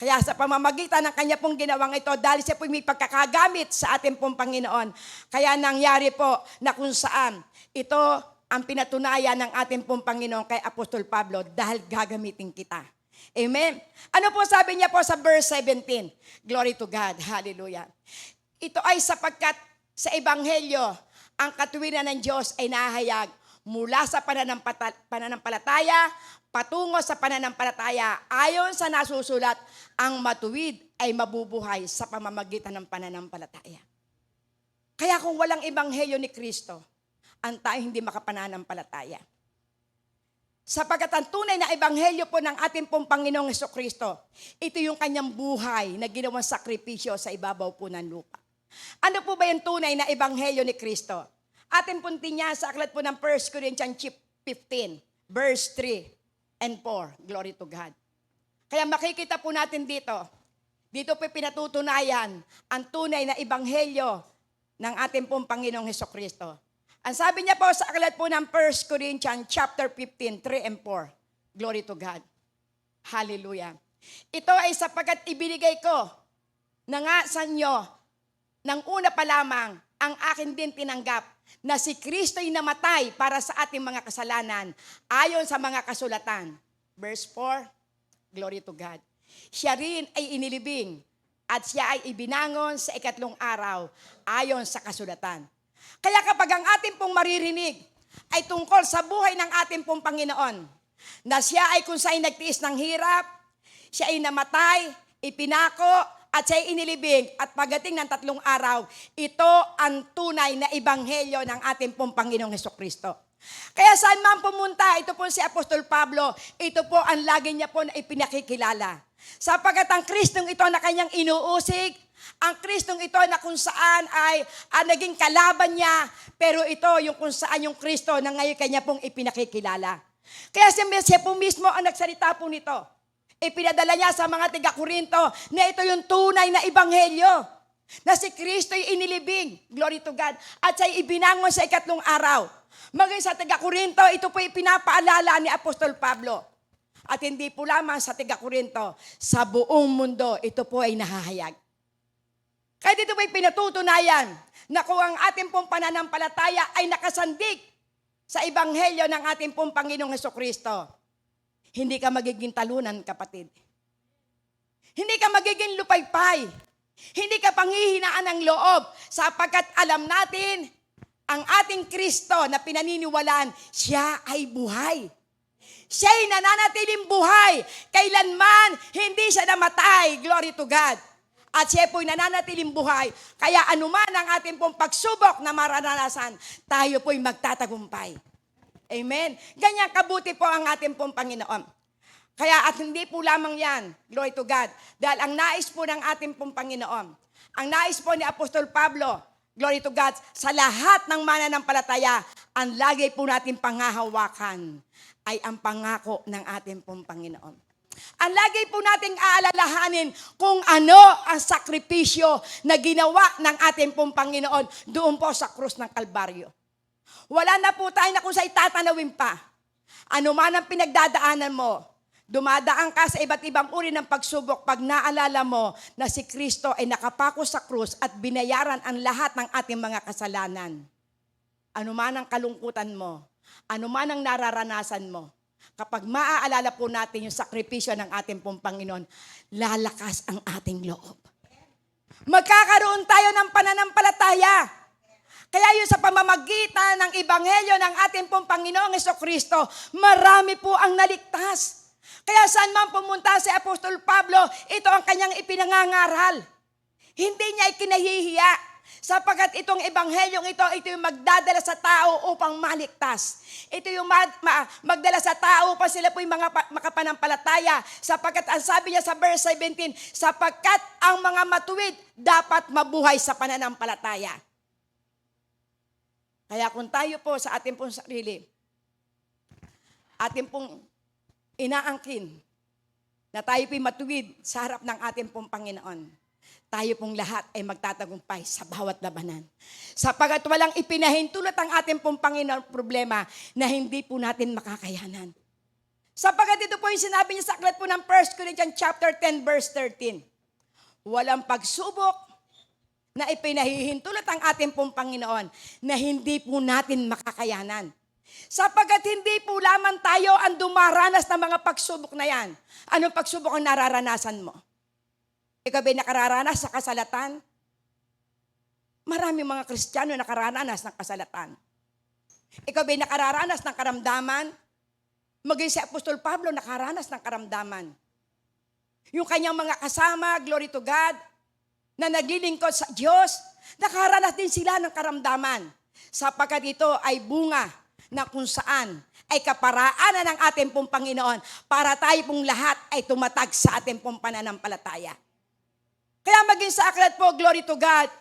Kaya sa pamamagitan ng kanya pong ginawang ito, dahil siya po may pagkakagamit sa ating pong Panginoon, kaya nangyari po na kung saan ito ang pinatunayan ng ating pong Panginoon kay Apostol Pablo, dahil gagamitin kita. Amen? Ano po sabi niya po sa verse 17? Glory to God. Hallelujah. Ito ay sapagkat sa Ebanghelyo, ang katuwiran ng Diyos ay nahayag mula sa pananampalataya patungo sa pananampalataya. Ayon sa nasusulat, ang matuwid ay mabubuhay sa pamamagitan ng pananampalataya. Kaya kung walang Ebanghelyo ni Kristo, ang tayo hindi makapananampalataya. Sapagkat ang tunay na Ebanghelyo po ng ating pong Panginoong Hesukristo, ito yung kanyang buhay na ginawang sakripisyo sa ibabaw po ng lupa. Ano po ba yung tunay na Ebanghelyo ni Kristo? Ating puntin niya sa aklat po ng 1 Corinthians 15, verse 3 and 4. Glory to God. Kaya makikita po natin dito po pinatutunayan ang tunay na Ebanghelyo ng ating pong Panginoong Hesukristo. Ang sabi niya po sa aklat po ng 1 Corinthians chapter 15, 3 and 4. Glory to God. Hallelujah. Ito ay sapagkat ibinigay ko na nga sa inyo nang una pa lamang ang akin din tinanggap na si Kristo'y namatay para sa ating mga kasalanan ayon sa mga kasulatan. Verse 4, glory to God. Siya rin ay inilibing at siya ay ibinangon sa ikatlong araw ayon sa kasulatan. Kaya kapag ang ating pong maririnig ay tungkol sa buhay ng ating pong Panginoon, na siya ay kung saan nagtiis ng hirap, siya ay namatay, ipinako, at siya ay inilibing, at pagdating ng 3 araw, ito ang tunay na Ebanghelyo ng ating pong Panginoong Hesukristo. Kaya saan man pumunta, ito po si Apostol Pablo, ito po ang lagi niya po na ipinakikilala. Sapagkat ang Kristong ito na kanyang inuusig, ang Kristong ito na kung saan ay naging kalaban niya, pero ito yung kung saan yung Kristo na ngayon kanya pong ipinakikilala. Kaya siya po mismo ang nagsalita po nito. Ipinadala niya sa mga taga-Korinto na ito yung tunay na Ebanghelyo, na si Kristo'y inilibing, glory to God, at siya'y ibinangon sa ikatlong araw. Maging sa taga-Korinto, ito po ipinapaalala ni Apostol Pablo. At hindi po lamang sa taga-Korinto, sa buong mundo, ito po ay nahahayag. Kaya dito po pinatutunayan na kung ang ating pong pananampalataya ay nakasandig sa Ebanghelyo ng ating pong Panginoong Hesukristo, hindi ka magiging talunan, kapatid. Hindi ka magiging lupaypay. Hindi ka panghihinaan ng loob sapagkat alam natin ang ating Kristo na pinaniniwalaan, siya ay buhay. Siya'y nananatiling buhay. Kailanman hindi siya namatay. Glory to God. At siya po'y nananatiling buhay. Kaya anuman ang ating pong pagsubok na maranasan, tayo po'y magtatagumpay. Amen. Ganyan kabuti po ang ating pong Panginoon. Kaya at hindi po lamang yan, glory to God, dahil ang nais po ng ating pong Panginoon, ang nais po ni Apostol Pablo, glory to God, sa lahat ng mananampalataya, ang lagi po natin panghahawakan ay ang pangako ng ating pong Panginoon. Ang lagi po nating aalalahanin kung ano ang sakripisyo na ginawa ng ating pong Panginoon doon po sa krus ng Kalbaryo. Wala na po tayo na kung sa'y tatanawin pa. Ano man ang pinagdadaanan mo, dumadaan ka sa iba't ibang uri ng pagsubok pag naalala mo na si Kristo ay nakapako sa krus at binayaran ang lahat ng ating mga kasalanan. Ano man ang kalungkutan mo, ano man ang nararanasan mo, kapag maaalala po natin yung sakripisyo ng ating pong Panginoon, lalakas ang ating loob. Magkakaroon tayo ng pananampalataya. Kaya yun sa pamamagitan ng Ebanghelyo ng ating pong Panginoong Hesukristo, marami po ang naligtas. Kaya saan man pumunta si Apostol Pablo, ito ang kanyang ipinangangaral. Hindi niya ikinahihiya, sapagkat itong Ebanghelyong ito yung magdadala sa tao upang maligtas. Ito yung magdala sa tao upang sila po'y mga makapanampalataya, sapagkat ang sabi niya sa verse 17, sapagkat ang mga matuwid dapat mabuhay sa pananampalataya. Kaya kung tayo po sa ating pong sarili, ating pong inaangkin na tayo po'y matuwid sa harap ng ating pong Panginoon, tayo pong lahat ay magtatagumpay sa bawat labanan. Sapagkat walang ipinahintulot ang ating pong Panginoon problema na hindi po natin makakayanan. Sapagkat ito po yung sinabi niya sa aklat po ng 1 Corinthians chapter 10 verse 13. Walang pagsubok na ipinahihintulot ang ating pong Panginoon na hindi po natin makakayanan. Sapagkat hindi po lamang tayo ang dumaranas ng mga pagsubok na yan. Anong pagsubok ang nararanasan mo? Ikaw ba'y nakararanas sa kasalatan? Maraming mga Kristiyano nakararanas ng kasalatan. Ikaw ba'y nakararanas ng karamdaman? Maging si Apostol Pablo nakaranas ng karamdaman. Yung kanyang mga kasama, glory to God, na naglilingkod sa Diyos, nakaranas din sila ng karamdaman. Sapagkat ito ay bunga na kung saan ay kaparaanan ng ating pong Panginoon para tayo pong lahat ay tumatag sa ating pong pananampalataya. Kaya maging sa aklat po, glory to God,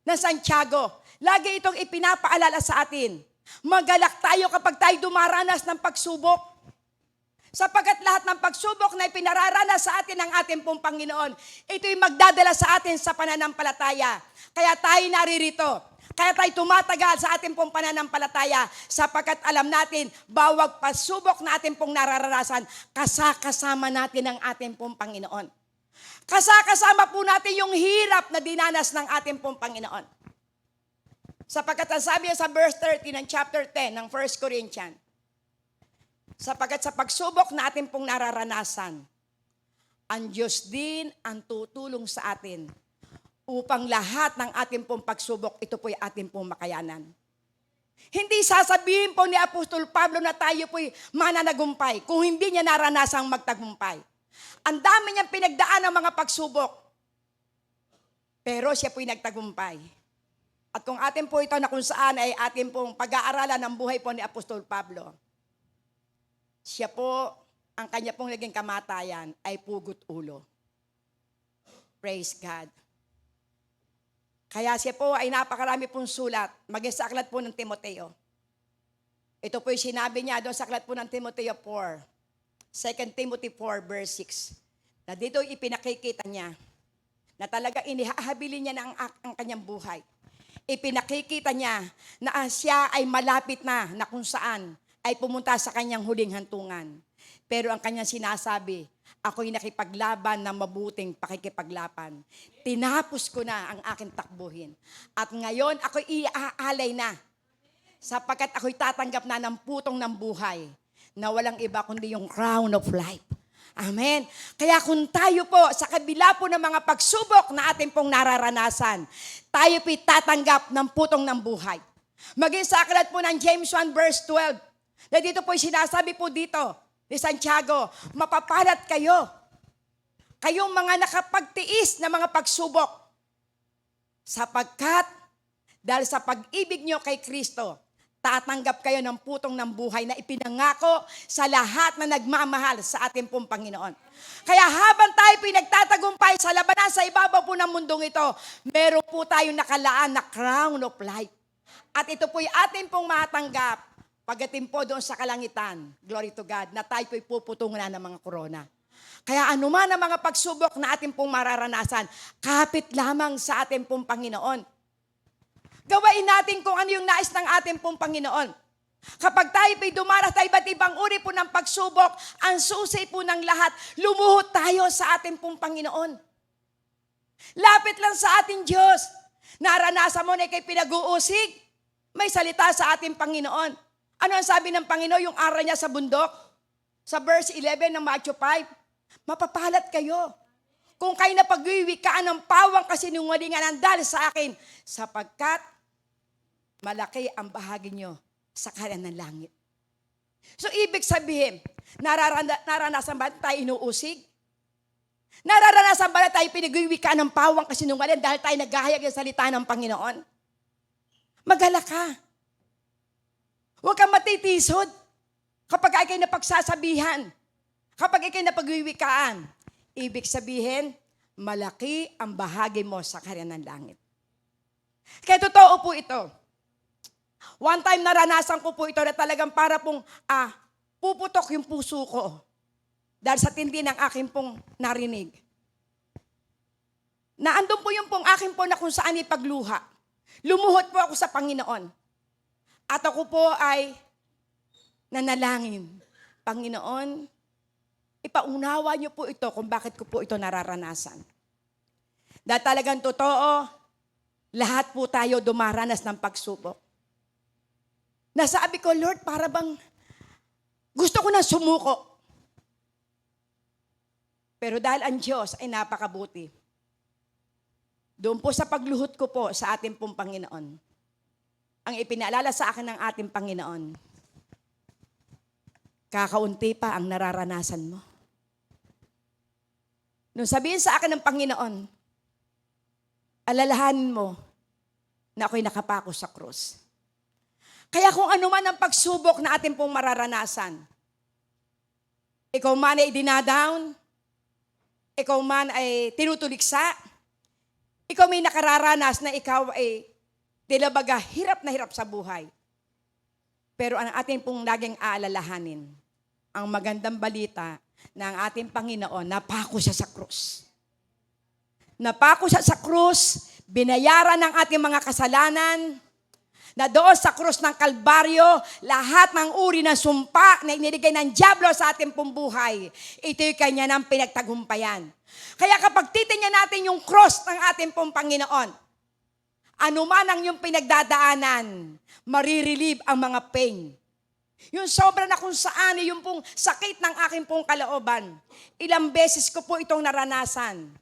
na Santiago, lagi itong ipinapaalala sa atin. Magalak tayo kapag tayo dumaranas ng pagsubok. Sapagkat lahat ng pagsubok na ipinararanas sa atin ng ating pong Panginoon, ito'y magdadala sa atin sa pananampalataya. Kaya tayo naririto. Kaya tayo tumatagal sa ating pong pananampalataya sapagkat alam natin, bawat pasubok na ating pong nararanasan, kasakasama natin ang ating pong Panginoon. Kasakasama po natin yung hirap na dinanas ng ating pong Panginoon. Sapagkat ang sabi sa verse 30 ng chapter 10 ng 1 Corinthians, sapagkat sa pagsubok na ating pong nararanasan, ang Diyos din ang tutulong sa atin upang lahat ng ating pong pagsubok, ito po'y ating pong makayanan. Hindi sasabihin po ni Apostol Pablo na tayo po'y mananagumpay kung hindi niya naranasang magtagumpay. Ang dami niyang pinagdaan ng mga pagsubok, pero siya po'y nagtagumpay. At kung atin po ito na kung saan ay atin pong pag-aaralan ng buhay po ni Apostol Pablo, siya po, ang kanya pong naging kamatayan ay pugot ulo. Praise God. Kaya siya po ay napakarami pong sulat, maging sa aklat po ng Timoteo. Ito po yung sinabi niya doon sa aklat po ng Timoteo 4, 2 Timothy 4 verse 6, na dito ipinakikita niya na talaga inihahabilin niya na ang kanyang buhay. Ipinakikita niya na siya ay malapit na kung saan ay pumunta sa kanyang huling hantungan. Pero ang kanyang sinasabi, ako'y nakipaglaban ng mabuting pakikipaglaban. Tinapos ko na ang aking takbuhin. At ngayon, ako'y iaalay na. Sapagkat ako'y tatanggap na ng putong ng buhay na walang iba kundi yung crown of life. Amen. Kaya kung tayo po, sa kabila po ng mga pagsubok na ating pong nararanasan, tayo po'y tatanggap ng putong ng buhay. Maging sa aklat po ng James 1 verse 12, na dito po'y sinasabi po dito, ni Santiago, mapapalat kayo. Kayong mga nakapagtiis na mga pagsubok. Sapagkat, dahil sa pag-ibig nyo kay Kristo, tatanggap kayo ng putong ng buhay na ipinangako sa lahat na nagmamahal sa ating pong Panginoon. Kaya habang tayo pinagtatagumpay sa labanan sa ibabaw po ng mundong ito, meron po tayong nakalaan na crown of life. At ito po'y ating pong matanggap pagdating po doon sa kalangitan, glory to God, na tayo po'y puputungan na ng mga korona. Kaya anuman ang mga pagsubok na ating pong mararanasan, kapit lamang sa ating pong Panginoon. Gawain natin kung ano yung nais ng ating pong Panginoon. Kapag tayo po'y dumaras sa iba't ibang uri po ng pagsubok, ang susi po ng lahat, lumuhod tayo sa ating pong Panginoon. Lapit lang sa ating Diyos. Naranasan mo na ikay pinag-uusig, may salita sa ating Panginoon. Ano ang sabi ng Panginoon, yung aral niya sa bundok? Sa verse 11 ng Matthew 5, mapapalat kayo. Kung kayo na pagwiwikaan ng pawang kasinungalingan dahil sa akin, sapagkat malaki ang bahagi nyo sa kanan ng langit. So ibig sabihin, naranasan ba tayo inuusig? Nararanasan ba tayo pinagwiwikaan ng pawang kasinungalingan dahil tayo naghahayag ng salita ng Panginoon? Magala ka. Huwag kang matitisod kapag ikay napagsasabihan, kapag ikay napagwiwikaan. Ibig sabihin, malaki ang bahagi mo sa kanan ng langit. Kaya totoo po ito. One time naranasan ko po ito na talagang para pong puputok yung puso ko dahil sa tindi ng aking pong narinig. Naandun po yung pong aking po na kung saan ipagluha. Lumuhod po ako sa Panginoon. At ako po ay nanalangin, Panginoon, Ipaunawa niyo po ito kung bakit ko po ito nararanasan. Dahil talagang totoo, lahat po tayo dumaranas ng pagsubok. Nasabi ko, Lord, para bang gusto ko na sumuko. Pero dahil ang Diyos ay napakabuti, doon po sa pagluhod ko po sa ating pong Panginoon, ang ipinaalala sa akin ng ating Panginoon, kakaunti pa ang nararanasan mo. Nung sabihin sa akin ng Panginoon, alalahanin mo na ako'y nakapako sa krus. Kaya kung ano man ang pagsubok na ating pong mararanasan, ikaw man ay dinadown, ikaw man ay tinutuliksa, ikaw may nakararanas na ikaw ay tilabaga hirap na hirap sa buhay. Pero ang ating pong laging aalalahanin, ang magandang balita na ang ating Panginoon, napako siya sa krus. Napako siya sa krus, binayaran ng ating mga kasalanan, na doon sa krus ng Kalbaryo, lahat ng uri ng sumpa na inilagay ng dyablo sa ating pong buhay, ito'y kanya ng pinagtagumpayan. Kaya kapag titingnan natin yung cross ng ating pong Panginoon, ano man ang yung pinagdadaanan, marirelieve ang mga pain. Yung sobra na kung saan, yung pong sakit ng aking pong kalooban. Ilang beses ko po itong naranasan.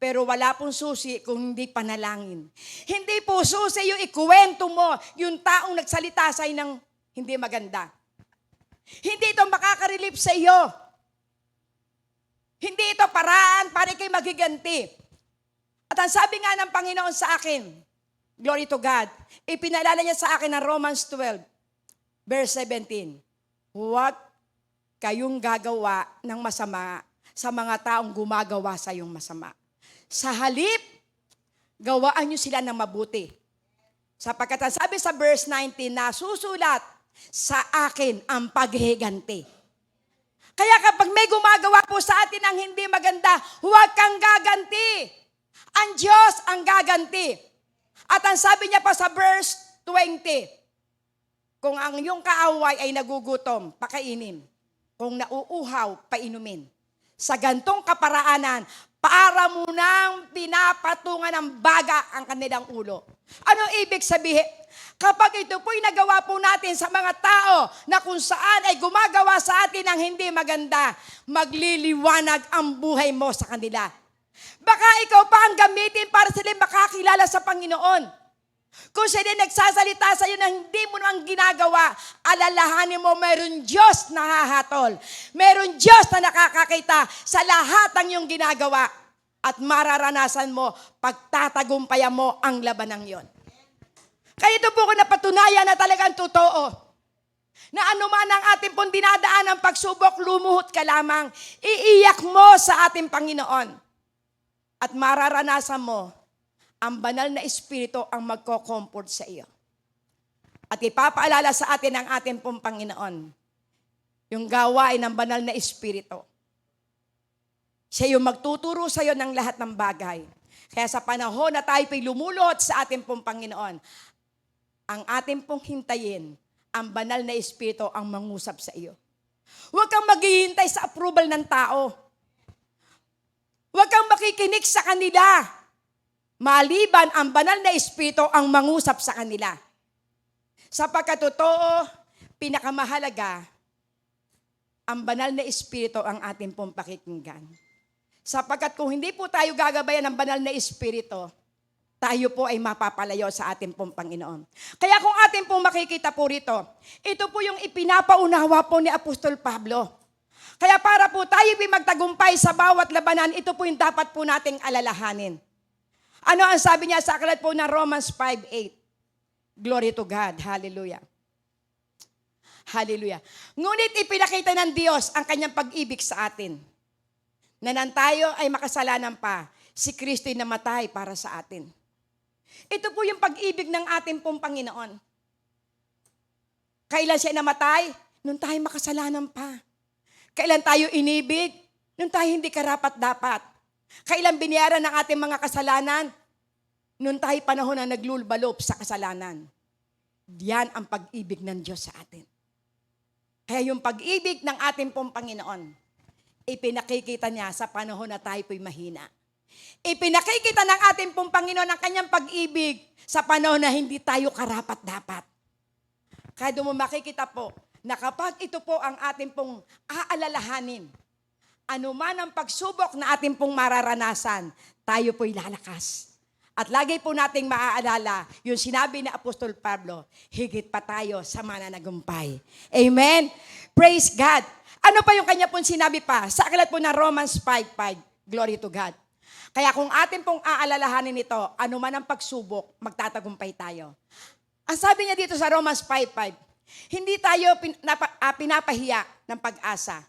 Pero wala pong susi kung hindi panalangin. Hindi po susi yung ikuwento mo, yung taong nagsalita sa ng hindi maganda. Hindi ito makakarelieve sa iyo. Hindi ito paraan para kayo magiganti. At ang sabi nga ng Panginoon sa akin, glory to God, ipinalala niya sa akin ng Romans 12, verse 17, huwag kayong gagawa ng masama sa mga taong gumagawa sa iyong masama. Sa halip, gawaan nyo sila ng mabuti. Sapagkat ang sabi sa verse 19 na susulat, sa akin ang paghihiganti. Kaya kapag may gumagawa po sa atin ang hindi maganda, huwag kang gaganti. Ang Diyos ang gaganti. At ang sabi niya pa sa verse 20, kung ang iyong kaaway ay nagugutom, pakainin. Kung nauuhaw, painumin. Sa gantong kaparaanan, para mo nang pinapatungan ng baga ang kanilang ulo. Ano ibig sabihin? Kapag ito po'y nagawa po natin sa mga tao na kung saan ay gumagawa sa atin ang hindi maganda, magliliwanag ang buhay mo sa kanila. Baka ikaw pa ang gamitin para sila makakilala sa Panginoon. Kung sila nagsasalita sa iyo na hindi mo naman ginagawa, alalahanin mo mayroon Diyos na hahatol. Mayroon Diyos na nakakakita sa lahat ng iyong ginagawa. At mararanasan mo, pagtatagumpayan mo ang labanang yon. Kaya ito po ko napatunayan na talagang totoo. Na anuman ang ating pong dinadaan ng pagsubok, lumuhot ka lamang. Iiyak mo sa ating Panginoon. At mararanasan mo, ang banal na Espiritu ang magko-comfort sa iyo. At ipapaalala sa atin ang ating pong Panginoon, yung gawain ng banal na Espiritu. Siya yung magtuturo sa iyo ng lahat ng bagay. Kaya sa panahon na tayo po'y lumulot sa ating pong Panginoon, ang ating pong hintayin, ang banal na Espiritu ang mangusap sa iyo. Huwag kang maghihintay sa approval ng tao. Huwag kang makikinig sa kanila. Maliban ang banal na Espiritu ang mangusap sa kanila. Sapagkat totoo, pinakamahalaga, ang banal na Espiritu ang ating pong pakikinggan. Sapagkat kung hindi po tayo gagabayan ng banal na Espiritu, tayo po ay mapapalayo sa ating pong Panginoon. Kaya kung ating pong makikita po rito, ito po yung ipinapaunawa po ni Apostol Pablo. Kaya para po tayo magtagumpay sa bawat labanan, ito po yung dapat po nating alalahanin. Ano ang sabi niya sa aklat po ng Romans 5:8? Glory to God. Hallelujah. Hallelujah. Ngunit ipinakita ng Diyos ang kanyang pag-ibig sa atin. Na nang tayo ay makasalanan pa, si Kristo'y namatay para sa atin. Ito po yung pag-ibig ng ating pong Panginoon. Kailan siya namatay? Nung tayo makasalanan pa. Kailan tayo inibig? Nung tayo hindi karapat-dapat. Kailan binayaran ng ating mga kasalanan? Noon tayo panahon na naglulbalop sa kasalanan. Diyan ang pag-ibig ng Diyos sa atin. Kaya yung pag-ibig ng ating pong Panginoon, Ipinakikita niya sa panahon na tayo po'y mahina. Ipinakikita ng ating pong Panginoon ang kanyang pag-ibig sa panahon na hindi tayo karapat-dapat. Kaya doon mo makikita po na kapag ito po ang ating pong aalalahanin, anuman ang pagsubok na ating pong mararanasan, tayo po'y lalakas. At lagi po nating maaalala yung sinabi ni Apostol Pablo, higit pa tayo sa mananagumpay. Amen? Praise God. Ano pa yung kanya pong sinabi pa? Sa aklat po ng Romans 5:5. Glory to God. Kaya kung atin pong aalalahanin ito, anuman ang pagsubok, magtatagumpay tayo. Ang sabi niya dito sa Romans 5:5, hindi tayo pinapahiya ng pag-asa.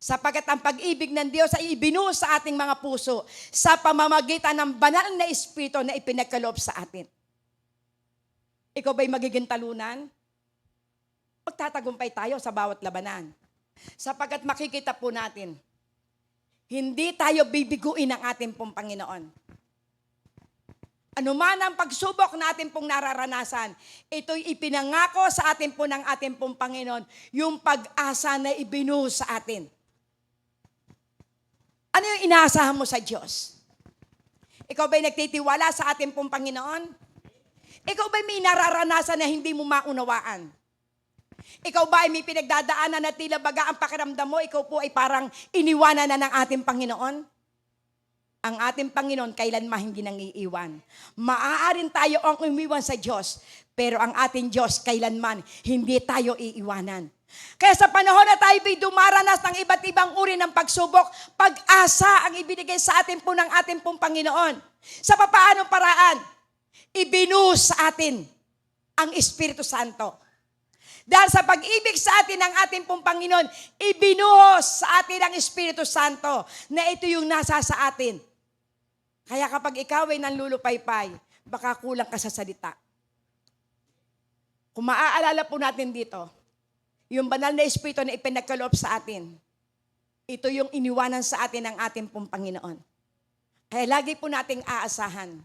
Sapagkat ang pag-ibig ng Diyos ay ibinuhos sa ating mga puso sa pamamagitan ng banal na Espiritu na ipinagkaloob sa atin. Ikaw ba'y magiging talunan? Magtatagumpay tayo sa bawat labanan. Sapagkat makikita po natin, hindi tayo bibiguin ng ating pong Panginoon. Ano man ang pagsubok na ating pong nararanasan, ito'y ipinangako sa atin po ng ating pong Panginoon, yung pag-asa na ibinuhos sa atin. Ano yung inaasahan mo sa Diyos? Ikaw ba'y nagtitiwala sa ating pong Panginoon? Ikaw ba'y may nararanasan na hindi mo maunawaan? Ikaw ba ay may pinagdadaanan na tila baga ang pakiramdam mo, ikaw po ay parang iniwanan na ng ating Panginoon? Ang ating Panginoon kailanman hindi nang iiwan. Maaaring tayo ang umiwan sa Diyos, pero ang ating Diyos kailanman hindi tayo iiwanan. Kaya sa panahon na tayo dumaranas ng iba't ibang uri ng pagsubok, pag-asa ang ibinigay sa atin po ng ating pong Panginoon. Sa papaanong paraan? Ibinuhos sa atin ang Espiritu Santo. Dahil sa pag-ibig sa atin ng ating pong Panginoon, ibinuhos sa atin ang Espiritu Santo na ito yung nasa sa atin. Kaya kapag ikaw ay nanlulupaypay, baka kulang ka sa salita. Kung maaalala po natin dito, yung banal na Espiritu na ipinagkaloob sa atin, ito yung iniwanan sa atin ng ating pong Panginoon. Kaya lagi po nating aasahan,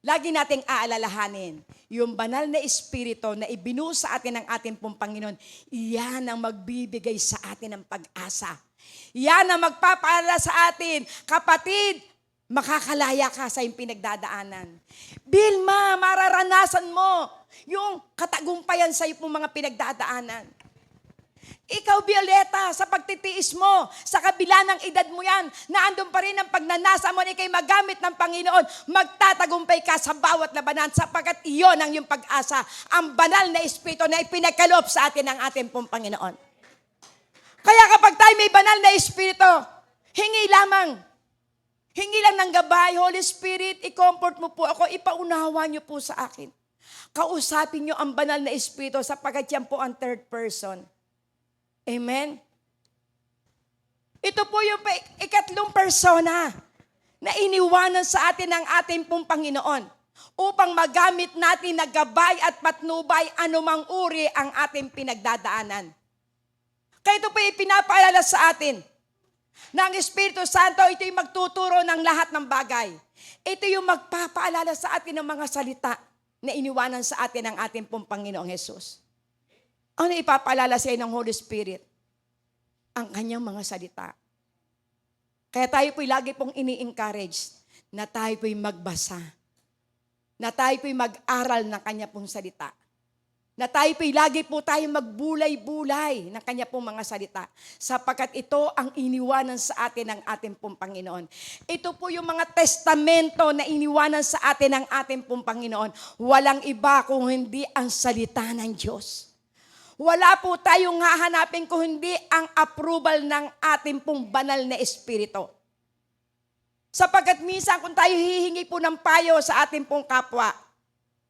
lagi nating aalalahanin, yung banal na Espiritu na ibinuhos sa atin ng ating pong Panginoon, iyan ang magbibigay sa atin ng pag-asa. Iyan ang magpapaalala sa atin, kapatid, makakalaya ka sa iyong pinagdadaanan. Bilma, mararanasan mo yung katagumpayan sa iyong mga pinagdadaanan. Ikaw, Violeta, sa pagtitiis mo, sa kabila ng edad mo yan, naandun pa rin ang pagnanasa mo na ikay magamit ng Panginoon, magtatagumpay ka sa bawat labanan sapagkat iyon ang iyong pag-asa, ang banal na Espiritu na ipinagkaloob sa atin ng ating pong Panginoon. Kaya kapag tayo may banal na Espiritu, hingi lang ng gabay, Holy Spirit, i-comfort mo po ako, ipaunawa niyo po sa akin. Kausapin niyo ang banal na Espiritu sapagkat yan po ang third person. Amen? Ito po yung ikatlong persona na iniwanan sa atin ng ating pong Panginoon upang magamit natin na gabay at patnubay anumang uri ang ating pinagdadaanan. Kaya ito po yung pinapaalala sa atin na ang Espiritu Santo, ito yung magtuturo ng lahat ng bagay. Ito yung magpapaalala sa atin ng mga salita na iniwanan sa atin ng ating pong Panginoong Hesus. Ano ipapaalala sa ng Holy Spirit? Ang kanyang mga salita. Kaya tayo po'y lagi pong ini-encourage na tayo po'y magbasa. Na tayo po'y mag-aral ng kanya pong salita. Na tayo po'y lagi po tayo magbulay-bulay ng kanya pong mga salita. Sapagkat ito ang iniwanan sa atin ng ating pong Panginoon. Ito po yung mga testamento na iniwanan sa atin ng ating pong Panginoon. Walang iba kung hindi ang salita ng Diyos. Wala po tayong hahanapin kung hindi ang approval ng ating pong banal na Espiritu. Sapagkat minsan kung tayo hihingi po ng payo sa ating pong kapwa,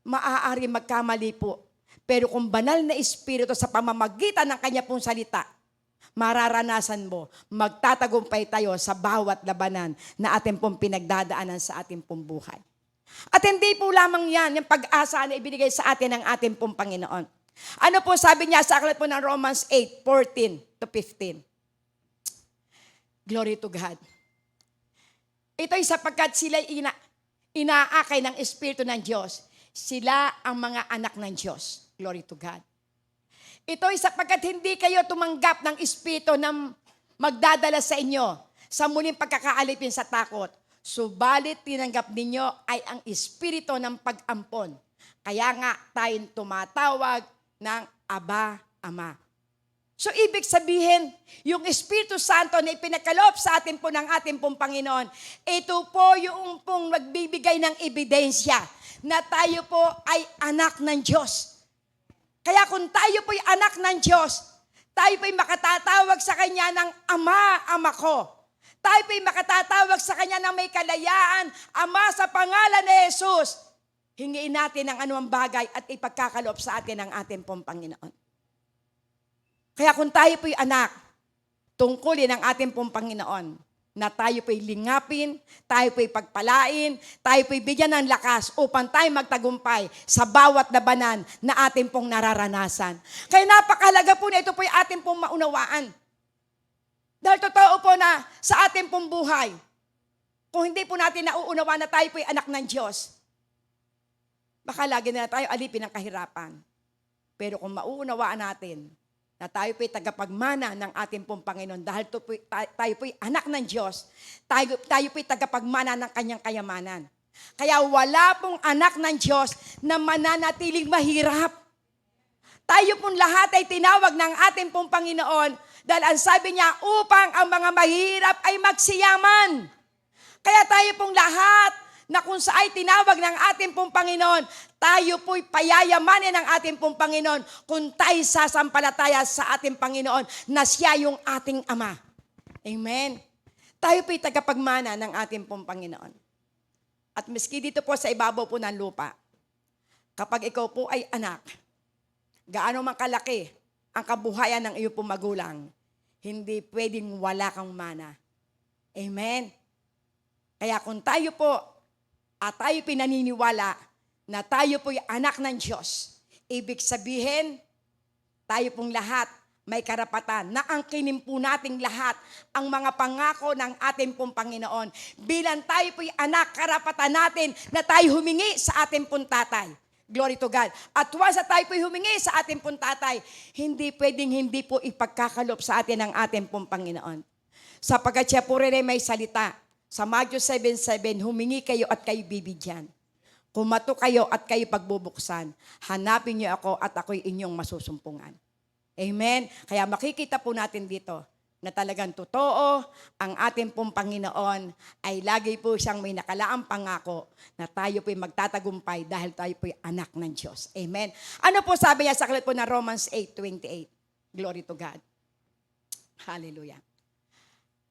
maaari magkamali po. Pero kung banal na Espiritu sa pamamagitan ng kanya pong salita, mararanasan mo, magtatagumpay tayo sa bawat labanan na ating pong pinagdadaanan sa ating pong buhay. At hindi po lamang yan, yung pag-asa na ibinigay sa atin ng ating pong Panginoon. Ano po sabi niya sa aklat po ng Romans 8:14-15? Glory to God. Ito'y sapagkat sila'y inaakay ng Espiritu ng Diyos. Sila ang mga anak ng Diyos. Glory to God. Ito'y sapagkat hindi kayo tumanggap ng Espiritu ng magdadala sa inyo sa muling pagkakaalipin sa takot. Subalit tinanggap ninyo ay ang espiritu ng pag-ampon. Kaya nga tayong tumatawag ng Aba, Ama. So ibig sabihin, yung Espiritu Santo na ipinagkaloob sa atin po ng ating pong Panginoon, ito po yung pong magbibigay ng ebidensya na tayo po ay anak ng Diyos. Kaya kung tayo po'y anak ng Diyos, tayo po'y makatatawag sa Kanya ng Ama, Ama ko. Tayo po'y makatatawag sa Kanya ng may kalayaan, Ama, sa pangalan ni Jesus. Hingiin natin ang anumang bagay at ipagkakaloob sa atin ng ating pong Panginoon. Kaya kung tayo po'y anak, tungkulin ang ating pong Panginoon na tayo po'y lingapin, tayo po'y pagpalain, tayo po'y bigyan ng lakas upang tayo magtagumpay sa bawat labanan na ating pong nararanasan. Kaya napakahalaga po na ito po'y ating pong maunawaan. Dahil totoo po na sa ating pong buhay, kung hindi po natin nauunawaan na tayo po'y anak ng Diyos, baka lagi na tayo alipin ng kahirapan. Pero kung mauunawaan natin na tayo po'y tagapagmana ng ating pong Panginoon dahil tayo po'y anak ng Diyos, tayo po'y tagapagmana ng kanyang kayamanan. Kaya wala pong anak ng Diyos na mananatiling mahirap. Tayo pong lahat ay tinawag ng ating pong Panginoon dahil ang sabi niya, upang ang mga mahirap ay magsiyaman. Kaya tayo pong lahat na kung saan tinawag ng ating pong Panginoon, tayo po'y payayamanin ng ating pong Panginoon kung tayo sasampalataya sa ating Panginoon na siya yung ating Ama. Amen. Tayo po'y tagapagmana ng ating pong Panginoon. At miski dito po sa ibabaw po ng lupa, kapag ikaw po ay anak, gaano man kalaki ang kabuhayan ng iyong pong magulang, hindi pwedeng wala kang mana. Amen. Kaya kung tayo po at tayo pinaniniwala na tayo po'y anak ng Diyos, ibig sabihin, tayo pong lahat may karapatan na angkinin po nating lahat ang mga pangako ng ating pong Panginoon. Bilang tayo po'y anak, karapatan natin na tayo humingi sa ating pong tatay. Glory to God. At once na tayo po'y humingi sa ating pong tatay, hindi pwedeng hindi po ipagkakaloob sa atin ng ating pong Panginoon. Sapagkat siya po rin may salita. Sa Matthew 7:7, humingi kayo at kayo bibigyan. Kumato kayo at kayo pagbubuksan. Hanapin niyo ako at ako'y inyong masusumpungan. Amen? Kaya makikita po natin dito na talagang totoo ang ating pong Panginoon ay lagi po siyang may nakalaang pangako na tayo po'y magtatagumpay dahil tayo po'y anak ng Diyos. Amen? Ano po sabi niya sa aklat po ng Romans 8:28? Glory to God. Hallelujah.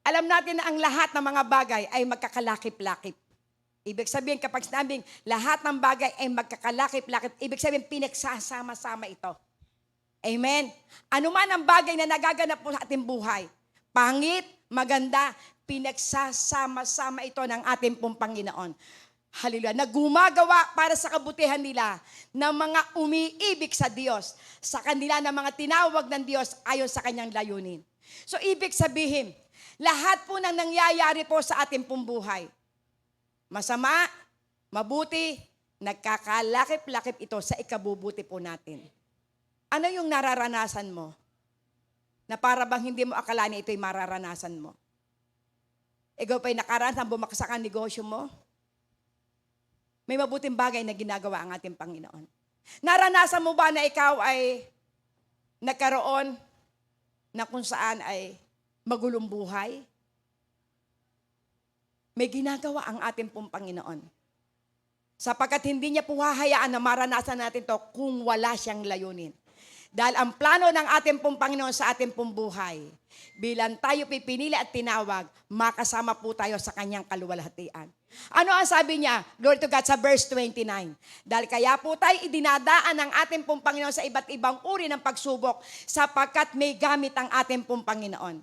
Alam natin na ang lahat ng mga bagay ay magkakalakip-lakip. Ibig sabihin, kapag sinabing lahat ng bagay ay magkakalakip-lakip, ibig sabihin, pinagsasama-sama ito. Amen? Ano man ang bagay na nagaganap po sa ating buhay, pangit, maganda, pinagsasama-sama ito ng ating pong Panginoon. Hallelujah. Na gumagawa para sa kabutihan nila ng mga umiibig sa Diyos, sa kanila ng mga tinawag ng Diyos ayon sa kanyang layunin. So, ibig sabihin, lahat po ng nangyayari po sa ating pong buhay, masama, mabuti, nagkakalakip-lakip ito sa ikabubuti po natin. Ano yung nararanasan mo na para bang hindi mo akalain ito'y mararanasan mo? Ikaw pa'y nakaranas, bumaksak ang negosyo mo? May mabuting bagay na ginagawa ang ating Panginoon. Naranasan mo ba na ikaw ay nagkaroon na kung saan ay magulong buhay? May ginagawa ang ating pong Panginoon. Sapagkat hindi niya po hahayaan na maranasan natin to kung wala siyang layunin. Dahil ang plano ng ating pong Panginoon sa ating pong buhay, bilang tayo pinili at tinawag, makasama po tayo sa kanyang kaluwalhatian. Ano ang sabi niya? Glory to God sa verse 29. Dahil kaya po tayo idinadaan ng ating pong Panginoon sa iba't ibang uri ng pagsubok sapagkat may gamit ang ating pong Panginoon.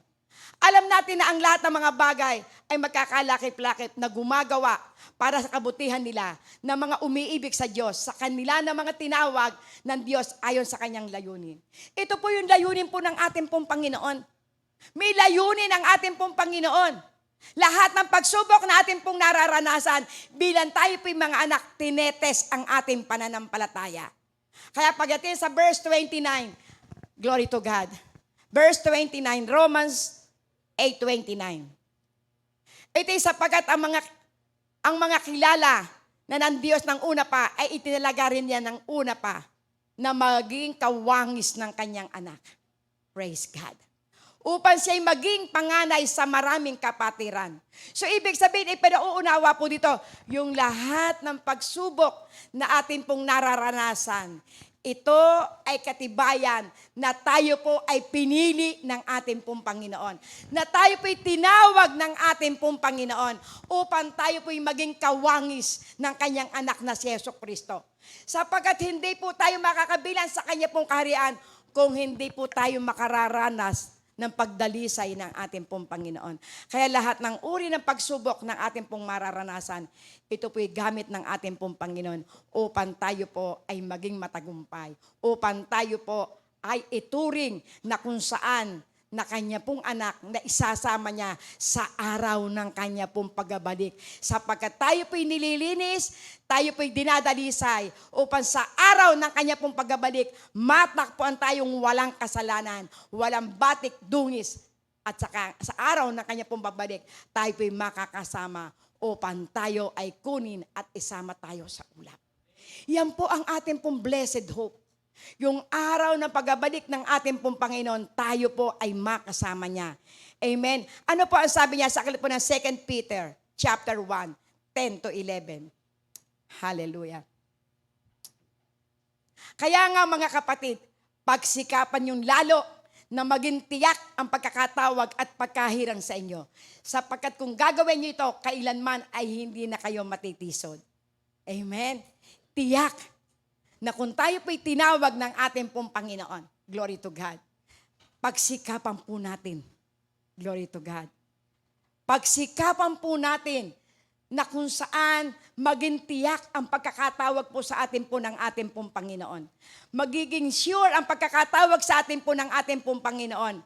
Alam natin na ang lahat ng mga bagay ay magkakalakip-lakip na gumagawa para sa kabutihan nila na mga umiibig sa Diyos, sa kanila na mga tinawag ng Diyos ayon sa kanyang layunin. Ito po yung layunin po ng ating pong Panginoon. May layunin ang ating pong Panginoon. Lahat ng pagsubok na ating pong nararanasan, bilang tayo po yung mga anak, tinetes ang ating pananampalataya. Kaya pagdating sa verse 29, glory to God. Verse 29, Romans 8:29. Ito ay sapagkat ang mga kilala na ng Diyos ng una pa ay itinalaga rin niya ng una pa na maging kawangis ng kanyang anak. Praise God. Upang siya'y maging panganay sa maraming kapatiran. So ibig sabihin, pinauunawa po dito, yung lahat ng pagsubok na atin pong nararanasan, ito ay katibayan na tayo po ay pinili ng ating pong Panginoon. Na tayo po ay tinawag ng ating pong Panginoon upang tayo po ay maging kawangis ng kanyang anak na si Jesucristo. Sapagkat hindi po tayo makakabilang sa kanya pong kaharian kung hindi po tayo makararanas ng pagdalisay ng ating pong Panginoon. Kaya lahat ng uri ng pagsubok ng ating pong mararanasan, ito po'y gamit ng ating pong Panginoon upang tayo po ay maging matagumpay. Upang tayo po ay ituring na kung saan na kanya pong anak na isasama niya sa araw ng kanya pong pagbabalik. Sapagkat tayo po'y nililinis, tayo po'y dinadalisay upang sa araw ng kanya pong pagbabalik, matakpuan tayong walang kasalanan, walang batik, dungis. At saka, sa araw ng kanya pong pagbabalik, tayo po'y makakasama upang tayo ay kunin at isama tayo sa ulap. Yan po ang ating pong blessed hope. Yung araw ng pagbabalik ng ating pong Panginoon, tayo po ay makasama niya. Amen. Ano po ang sabi niya sa aklat po ng 2 Peter chapter 1, 10-11? Hallelujah. Kaya nga mga kapatid, pagsikapan yung lalo na maging tiyak ang pagkakatawag at pagkahirang sa inyo. Sapagkat kung gagawin niyo ito, kailanman ay hindi na kayo matitisod. Amen. Tiyak na kung tayo po'y tinawag ng ating pong Panginoon, glory to God, pagsikapan po natin, glory to God, pagsikapan po natin na kung saan maging tiyak ang pagkakatawag po sa atin po ng ating pong Panginoon. Magiging sure ang pagkakatawag sa atin po ng ating pong Panginoon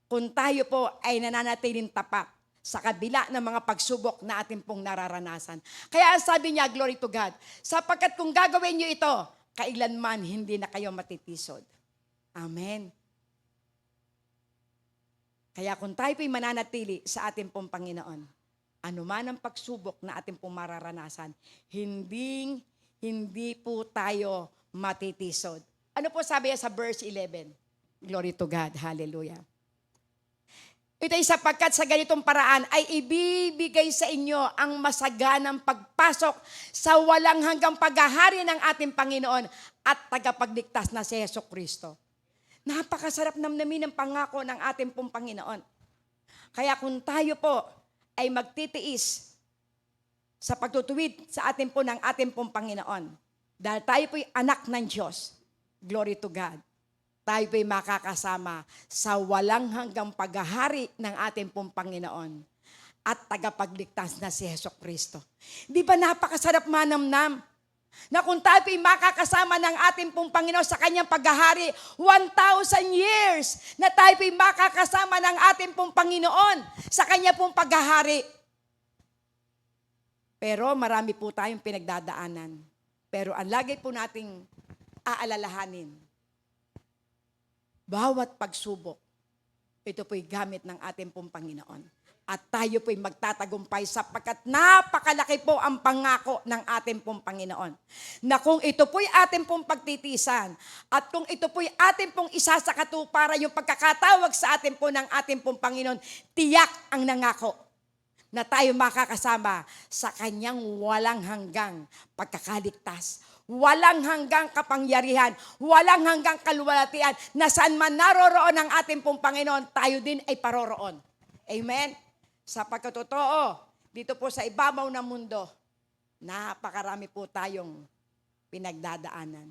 kung tayo po ay nananatiling tapat sa kabila ng mga pagsubok na ating pong nararanasan. Kaya ang sabi niya, glory to God, sapagkat kung gagawin niyo ito, kailanman hindi na kayo matitisod. Amen. Kaya kung tayo po'y mananatili sa ating pong Panginoon, anuman ang pagsubok na ating pong mararanasan, hindi po tayo matitisod. Ano po sabi niya sa verse 11? Glory to God. Hallelujah. Ito ay sapagkat sa ganitong paraan ay ibibigay sa inyo ang masaganang pagpasok sa walang hanggang paghahari ng ating Panginoon at tagapagligtas na si Jesucristo. Napakasarap namnamin ng pangako ng ating pong Panginoon. Kaya kung tayo po ay magtitiis sa pagtutuwid sa ating po ng ating pong Panginoon, dahil tayo po'y anak ng Diyos, glory to God, tayo po'y makakasama sa walang hanggang paghahari ng ating pong Panginoon at tagapagligtas na si Jesucristo. Di ba napakasarap manamnam na kung tayo po'y makakasama ng ating pong Panginoon sa kanyang paghahari, 1,000 years na tayo po'y makakasama ng ating pong Panginoon sa kanyang pong paghahari. Pero marami po tayong pinagdadaanan. Pero ang lagi po nating aalalahanin, bawat pagsubok, ito po'y gamit ng ating pong Panginoon. At tayo po'y magtatagumpay sapagkat napakalaki po ang pangako ng ating pong Panginoon. Na kung ito po'y ating pong pagtitisan at kung ito po'y ating pong isa sa katuparan yung pagkakatawag sa ating po ng ating pong Panginoon, tiyak ang nangako na tayo makakasama sa kanyang walang hanggang pagkakaligtas. Walang hanggang kapangyarihan, walang hanggang kaluwalhatian, na saan man naroroon ang ating pong Panginoon, tayo din ay paroroon. Amen? Sa pagkatotoo, dito po sa ibabaw ng mundo, napakarami po tayong pinagdadaanan.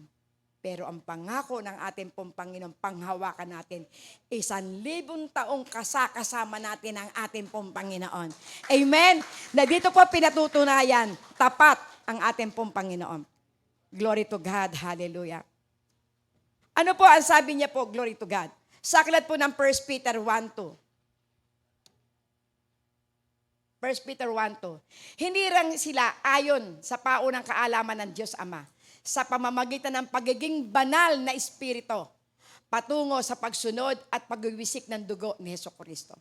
Pero ang pangako ng ating pong Panginoon, panghawakan natin, 1,000 taong kasama natin ang ating pong Panginoon. Amen? Na dito po pinatutunayan, tapat ang ating pong Panginoon. Glory to God. Hallelujah. Ano po ang sabi niya po, glory to God? Sa aklat po ng 1 Peter 1:2. 1 Peter 1:2. Hindi lang sila ayon sa paunang kaalaman ng Diyos Ama sa pamamagitan ng pagiging banal na espiritu patungo sa pagsunod at pagwiwisik ng dugo ni Jesucristo.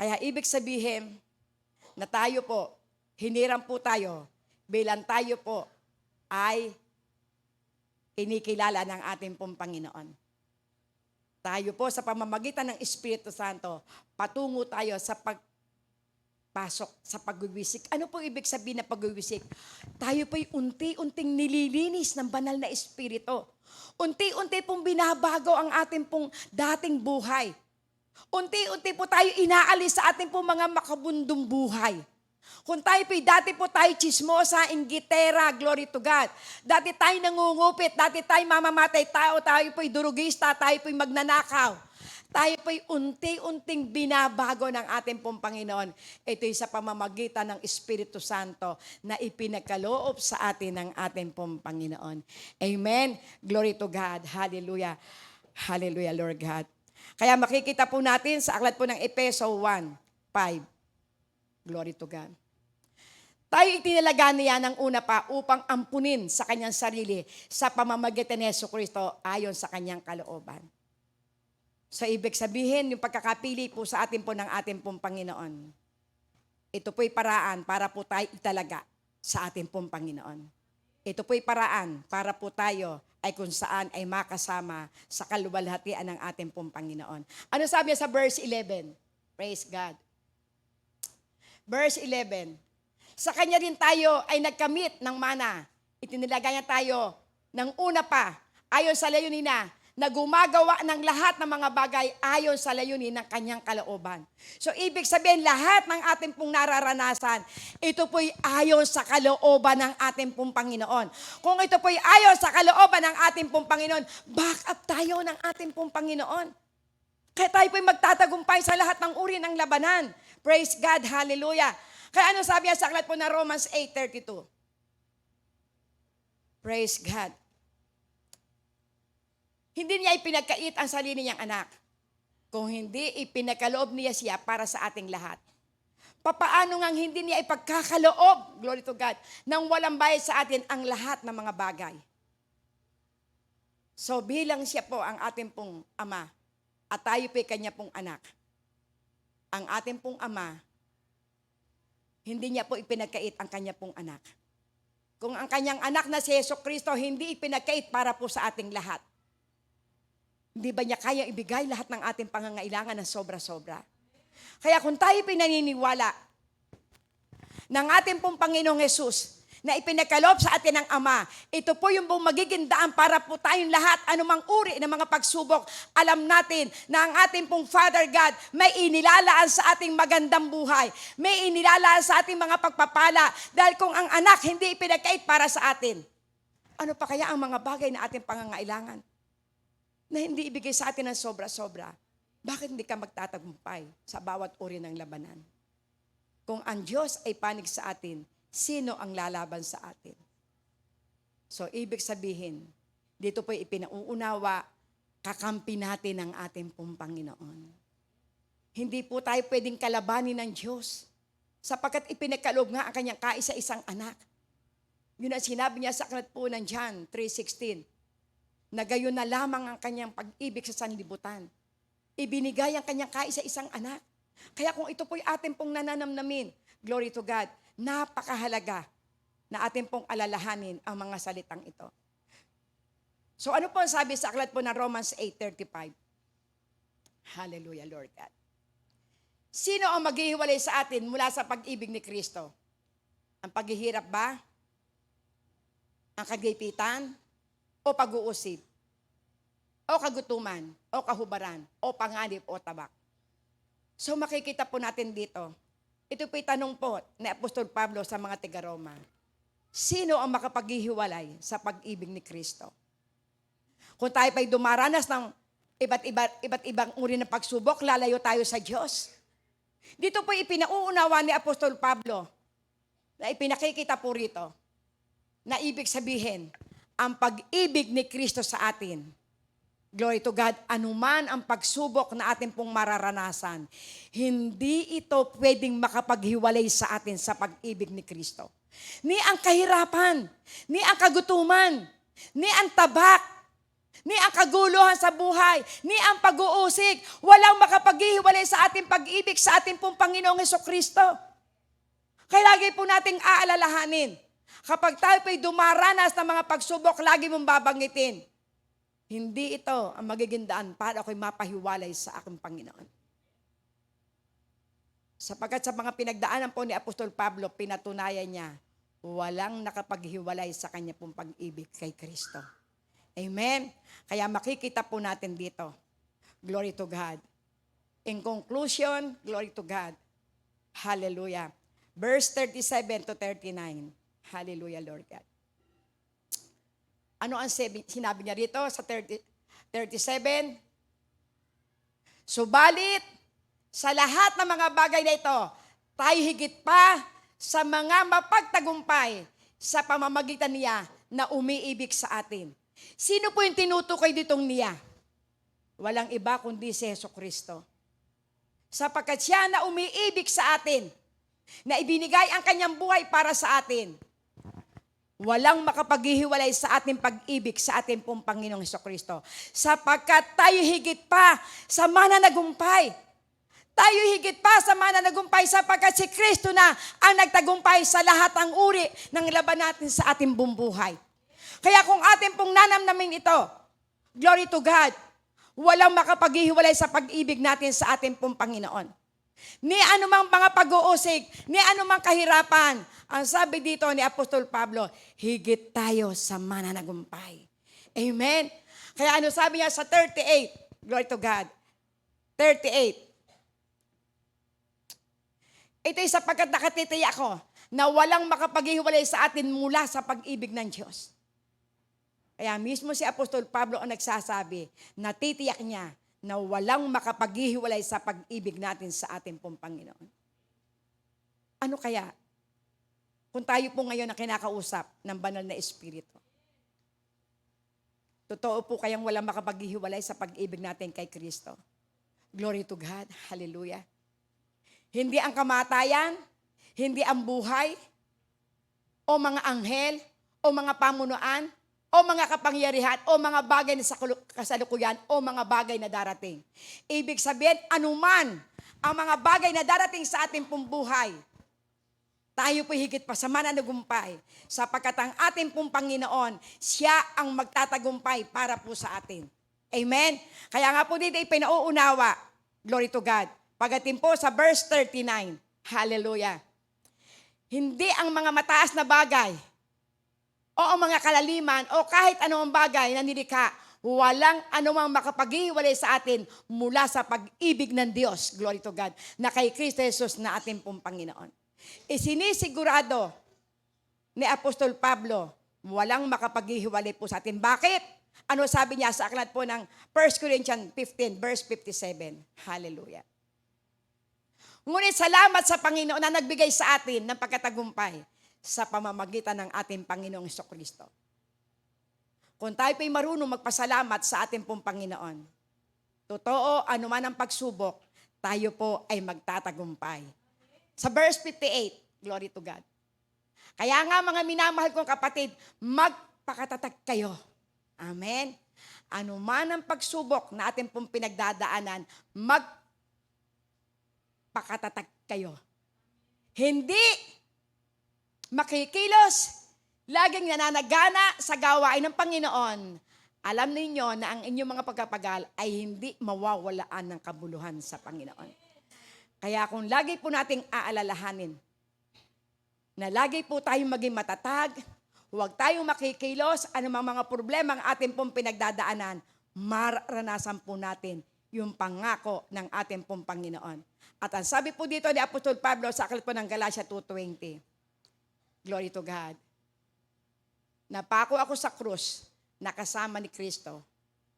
Kaya ibig sabihin na tayo po, hiniram po tayo bilang tayo po ay kinikilala ng ating pong Panginoon. Tayo po sa pamamagitan ng Espiritu Santo, patungo tayo sa pagpasok sa pagwiwisik. Ano po ibig sabihin ng pagwiwisik? Tayo po'y unti-unting nililinis ng banal na Espiritu. Unti-unti pong binabago ang ating pong dating buhay. Unti-unti po tayo inaalis sa ating pong mga makabundong buhay. Kung tayo dati po tayo chismosa, inggitera, glory to God. Dati tayo nangungupit, dati tayo mamamatay tao, tayo po'y durugista, tayo po'y magnanakaw. Tayo po'y unti-unting binabago ng ating pong Panginoon. Ito'y sa pamamagitan ng Espiritu Santo na ipinagkaloob sa atin ng ating pong Panginoon. Amen. Glory to God. Hallelujah. Hallelujah, Lord God. Kaya makikita po natin sa aklat po ng Efeso 1:5. Glory to God. Tayo itinalaga niya ng una pa upang ampunin sa kanyang sarili sa pamamagitan ni Jesucristo ayon sa kanyang kalooban. So ibig sabihin, yung pagkakapili po sa atin po ng ating pong Panginoon, ito po'y paraan para po tayo italaga sa ating pong Panginoon. Ito po'y paraan para po tayo ay kung saan ay makasama sa kaluwalhatian ng ating pong Panginoon. Ano sabi niya sa verse 11? Praise God. Verse 11. Sa kanya rin tayo ay nagkamit ng mana. Itinilagay niya tayo ng una pa, ayon sa layunin na gumagawa ng lahat ng mga bagay ayon sa layunin ng kanyang kalooban. So ibig sabihin, lahat ng ating pong nararanasan, ito po'y ayon sa kalooban ng ating pong Panginoon. Kung ito po'y ayon sa kalooban ng ating pong Panginoon, back up tayo ng ating pong Panginoon. Kaya tayo po'y magtatagumpay sa lahat ng uri ng labanan. Praise God, hallelujah. Kaya ano sabi niya sa aklat po na Romans 8:32? Praise God. Hindi niya ipinagkait ang sarili niyang anak. Kung hindi, ipinagkaloob niya siya para sa ating lahat. Papaano ngang hindi niya ipagkakaloob, glory to God, nang walang bayad sa atin ang lahat ng mga bagay. So bilang siya po ang ating pong ama, at tayo po'y kanya pong anak, ang ating pong ama, hindi niya po ipinagkait ang kanya pong anak. Kung ang kanyang anak na si Jesucristo hindi ipinagkait para po sa ating lahat, hindi ba niya kaya ibigay lahat ng ating pangangailangan ng sobra-sobra? Kaya kung tayo pinaniniwala ng ating pong Panginoong Hesus na ipinagkaloob sa atin ng Ama, ito po yung buong magiging daan para po tayong lahat, anumang uri ng mga pagsubok, alam natin na ang ating pong Father God may inilalaan sa ating magandang buhay, may inilalaan sa ating mga pagpapala, dahil kung ang anak hindi ipinagkait para sa atin, ano pa kaya ang mga bagay na ating pangangailangan na hindi ibigay sa atin ng sobra-sobra? Bakit hindi ka magtatagumpay sa bawat uri ng labanan? Kung ang Diyos ay panig sa atin, sino ang lalaban sa atin? So, ibig sabihin, dito po ipinauunawa, kakampi natin ang ating pong Panginoon. Hindi po tayo pwedeng kalabanin ng Diyos, sapagkat ipinagkaloob nga ang kanyang kaisa-isang anak. Yun ang sinabi niya sa aklat po ng John 3:16, na gayon na lamang ang kanyang pag-ibig sa sanlibutan. Ibinigay ang kanyang kaisa-isang anak. Kaya kung ito po'y ating pong nananamnamin, glory to God, napakahalaga na ating pong alalahanin ang mga salitang ito. So ano po ang sabi sa aklat po ng Romans 8:35? Hallelujah, Lord God. Sino ang maghihiwalay sa atin mula sa pag-ibig ni Kristo? Ang paghihirap ba? Ang kagipitan? O pag-uusip? O kagutuman? O kahubaran? O panganib? O tabak? So makikita po natin dito, ito po'y tanong po ni Apostol Pablo sa mga taga-Roma. Sino ang makapaghihiwalay sa pag-ibig ni Kristo? Kung tayo pa'y dumaranas ng iba't ibang uri ng pagsubok, lalayo tayo sa Diyos. Dito po'y ipinauunawa ni Apostol Pablo na ipinakikita po rito na ibig sabihin, ang pag-ibig ni Kristo sa atin, glory to God, anuman ang pagsubok na atin pong mararanasan, hindi ito pwedeng makapaghiwalay sa atin sa pag-ibig ni Kristo. Ni ang kahirapan, ni ang kagutuman, ni ang tabak, ni ang kaguluhan sa buhay, ni ang pag-uusig. Walang makapaghihiwalay sa ating pag-ibig sa ating pong Panginoong Hesukristo. Kaya lagi po nating aalalahanin, kapag tayo po'y dumaranas ng mga pagsubok, lagi mong babanggitin, hindi ito ang magiging daan para ako'y mapahiwalay sa aking Panginoon. Sapagkat sa mga pinagdaanan po ni Apostol Pablo, pinatunayan niya, walang nakapaghiwalay sa kanya pong pag-ibig kay Kristo. Amen? Kaya makikita po natin dito, glory to God. In conclusion, glory to God. Hallelujah. Verse 37 to 39. Hallelujah, Lord God. Ano ang sinabi niya rito sa 37? Subalit, sa lahat ng mga bagay na ito, tayo higit pa sa mga mapagtagumpay sa pamamagitan niya na umiibig sa atin. Sino po yung tinutukoy ditong niya? Walang iba kundi si Hesukristo. Sapagkat siya na umiibig sa atin, na ibinigay ang kanyang buhay para sa atin, walang makapaghihiwalay sa ating pag-ibig sa ating pong Panginoong Hesukristo. Sapagkat tayo higit pa sa mananagumpay. Tayo higit pa sa mananagumpay sapagkat si Kristo na ang nagtagumpay sa lahat ng uri ng laban natin sa ating buong buhay. Kaya kung ating pong nanamnamin ito, glory to God, walang makapaghihiwalay sa pag-ibig natin sa ating pong Panginoon. Ni anumang mga pag-uusig, ni anumang kahirapan, ang sabi dito ni Apostol Pablo, higit tayo sa mananagumpay. Amen? Kaya ano sabi niya sa 38, glory to God, 38, ito'y sapagkat nakatitiyak ako na walang makapaghihiwalay sa atin mula sa pag-ibig ng Diyos. Kaya mismo si Apostol Pablo ang nagsasabi, natitiyak niya na walang makapaghihiwalay sa pag-ibig natin sa ating pong Panginoon. Ano kaya? Kung tayo po ngayon na kinakausap ng banal na Espiritu. Totoo po kayang walang makapaghihiwalay sa pag-ibig natin kay Kristo. Glory to God. Hallelujah. Hindi ang kamatayan, hindi ang buhay, o mga anghel, o mga pamunuan, o mga kapangyarihan, o mga bagay na sa kasalukuyan, o mga bagay na darating. Ibig sabihin, anuman ang mga bagay na darating sa ating pong buhay, tayo po higit pa sa mananagumpay, sapagkat ang ating pong Panginoon, siya ang magtatagumpay para po sa atin. Amen? Kaya nga po dito ipinauunawa, glory to God, pagating po sa verse 39, hallelujah. Hindi ang mga mataas na bagay, o ang mga kalaliman, o kahit anumang bagay na nilikha, walang anumang makapaghiwalay sa atin mula sa pag-ibig ng Diyos, glory to God, na kay Kristo Jesus na ating pong Panginoon. Isinisigurado ni Apostol Pablo, walang makapaghiwalay po sa atin. Bakit? Ano sabi niya sa aklat po ng 1 Corinthians 15, verse 57? Hallelujah. Ngunit salamat sa Panginoon na nagbigay sa atin ng pagkatagumpay sa pamamagitan ng ating Panginoong Hesukristo. Kung tayo po'y marunong magpasalamat sa ating pong Panginoon, totoo, anuman ang pagsubok, tayo po ay magtatagumpay. Sa verse 58, glory to God. Kaya nga mga minamahal kong kapatid, magpakatatag kayo. Amen. Anuman ang pagsubok na ating pong pinagdadaanan, magpakatatag kayo. Hindi makikilos, laging nananagana sa gawain ng Panginoon. Alam ninyo na ang inyong mga pagkapagal ay hindi mawawalaan ng kabuluhan sa Panginoon. Kaya kung lagi po nating aalalahanin, na lagi po tayong maging matatag, huwag tayong makikilos, anumang mga problema ang ating pong pinagdadaanan, maranasan po natin yung pangako ng ating pong Panginoon. At ang sabi po dito ni Apostol Pablo sa aklat po ng Galatia 2:20, glory to God. Napako ako sa krus, nakasama ni Kristo.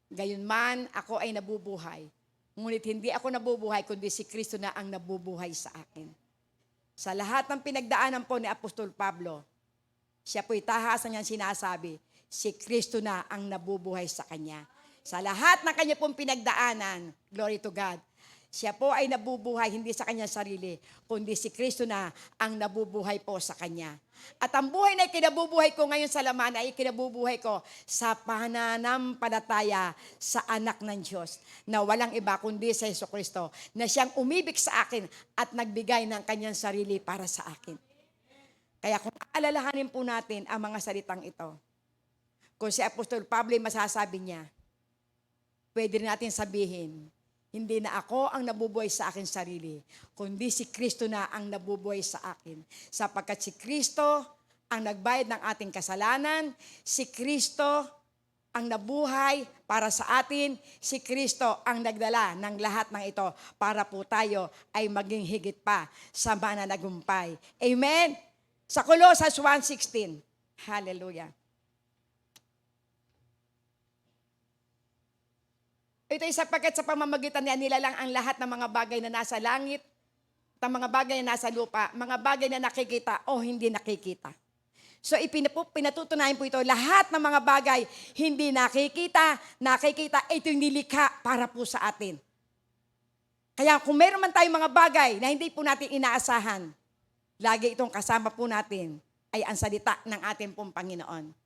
Gayunman ako ay nabubuhay. Ngunit hindi ako nabubuhay, kundi si Kristo na ang nabubuhay sa akin. Sa lahat ng pinagdaanan po ni Apostol Pablo, siya po'y tahasan niyang sinasabi, si Kristo na ang nabubuhay sa kanya. Sa lahat ng kanya pong pinagdaanan, glory to God, Siya po ay nabubuhay hindi sa kanyang sarili, kundi si Kristo na ang nabubuhay po sa kanya. At ang buhay na ikinabubuhay ko ngayon sa laman ay ikinabubuhay ko sa pananampalataya sa anak ng Diyos na walang iba kundi sa Jesucristo, na siyang umibig sa akin at nagbigay ng kanyang sarili para sa akin. Kaya kung alalahanin po natin ang mga salitang ito, kung si Apostol Pablo ay masasabi niya, pwede rin natin sabihin, hindi na ako ang nabubuhay sa akin sarili, kundi si Kristo na ang nabubuhay sa akin. Sapagkat si Kristo ang nagbayad ng ating kasalanan, si Kristo ang nabuhay para sa atin, si Kristo ang nagdala ng lahat ng ito para po tayo ay maging higit pa sa mananagumpay. Amen? Sa Colossus 1:16. Hallelujah. Ito ay sapagkat sa pamamagitan niya nilalang ang lahat ng mga bagay na nasa langit at mga bagay na nasa lupa, mga bagay na nakikita o hindi nakikita. So pinatutunayan po ito, lahat ng mga bagay hindi nakikita, ito yung nilikha para po sa atin. Kaya kung meron man tayong mga bagay na hindi po natin inaasahan, lagi itong kasama po natin ay ang salita ng ating pong Panginoon.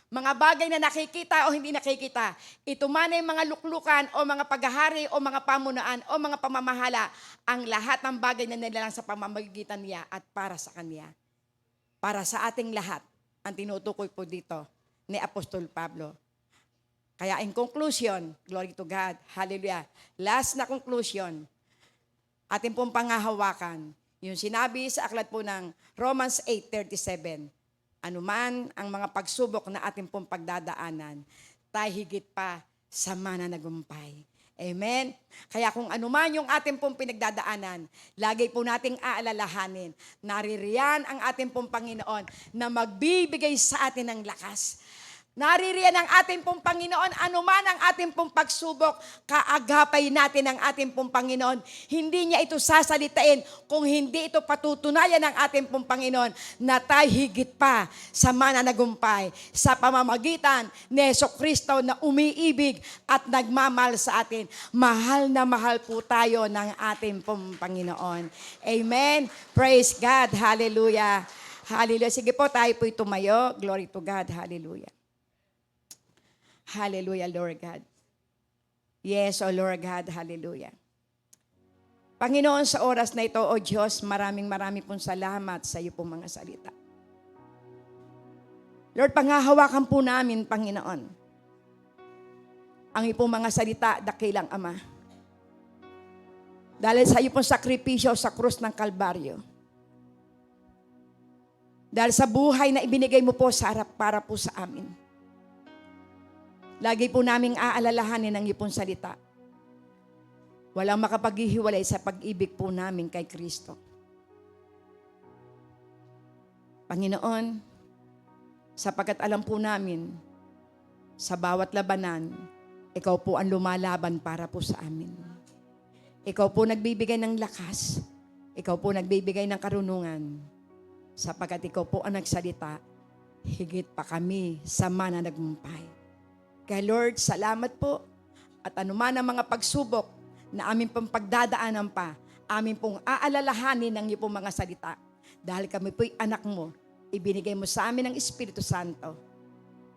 Mga bagay na nakikita o hindi nakikita, ito man ay mga luklukan o mga paghahari o mga pamunuan o mga pamamahala, ang lahat ng bagay na nilalang sa pamamagitan niya at para sa Kanya. Para sa ating lahat, ang tinutukoy po dito ni Apostol Pablo. Kaya in conclusion, glory to God, hallelujah. Last na conclusion, ating pong pangahawakan, yung sinabi sa aklat po ng Romans 8:37, anuman ang mga pagsubok na ating pong pagdadaanan, tayo higit pa sa mananagumpay. Amen? Kaya kung anuman yung ating pong pinagdadaanan, lagi po nating aalalahanin, naririyan ang ating pong Panginoon na magbibigay sa atin ng lakas. Naririyan ang ating pong Panginoon, anuman ang ating pong pagsubok, kaagapay natin ang ating pong Panginoon. Hindi niya ito sasalitain kung hindi ito patutunayan ng ating pong Panginoon na tayo higit pa sa mananagumpay sa pamamagitan ni Jesucristo na umiibig at nagmamahal sa atin. Mahal na mahal po tayo ng ating pong Panginoon. Amen. Praise God. Hallelujah. Hallelujah. Sige po, tayo po'y tumayo. Glory to God. Hallelujah. Hallelujah, Lord God. Yes, O Lord God, hallelujah. Panginoon, sa oras na ito, O Diyos, maraming pong salamat sa iyo pong mga salita. Lord, pangahawakan po namin, Panginoon, ang iyo pong mga salita, dakilang Ama. Dahil sa iyo pong sakripisyo sa krus ng Kalbaryo. Dahil sa buhay na ibinigay mo po sa harap para po sa amin. Lagi po naming aalalahanin ang iyong salita. Walang makapaghihiwalay sa pag-ibig po namin kay Kristo. Panginoon, sapagkat alam po namin, sa bawat labanan, ikaw po ang lumalaban para po sa amin. Ikaw po nagbibigay ng lakas. Ikaw po nagbibigay ng karunungan. Sapagkat ikaw po ang nagsalita, higit pa kami sa mananagumpay. Kaya Lord, salamat po. At anuman ang mga pagsubok na aming pong pagdadaanan pa, aming pong aalalahanin ng iyong mga salita. Dahil kami po'y anak mo, ibinigay mo sa amin ang Espiritu Santo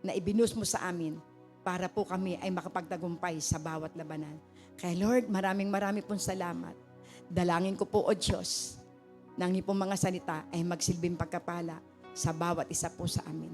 na ibinus mo sa amin para po kami ay makapagtagumpay sa bawat labanan. Kaya Lord, maraming pong salamat. Dalangin ko po, O Diyos, na ang iyong mga salita ay magsilbing pagkapala sa bawat isa po sa amin.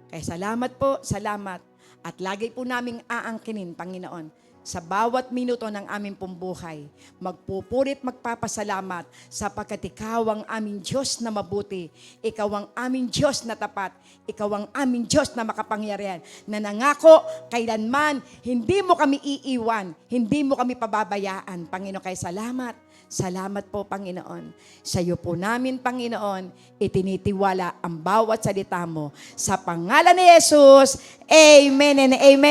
Kaya salamat po, salamat. At lagi po naming aangkinin, Panginoon, sa bawat minuto ng aming pong buhay, magpupurit, magpapasalamat, sapagkat ikaw ang aming Diyos na mabuti, ikaw ang aming Diyos na tapat, ikaw ang aming Diyos na makapangyarihan, na nangako kailanman, hindi mo kami iiwan, hindi mo kami pababayaan, Panginoon. Kaya salamat. Salamat po, Panginoon. Sa iyo po namin, Panginoon, itinitiwala ang bawat salita mo. Sa pangalan ni Jesus, Amen and Amen.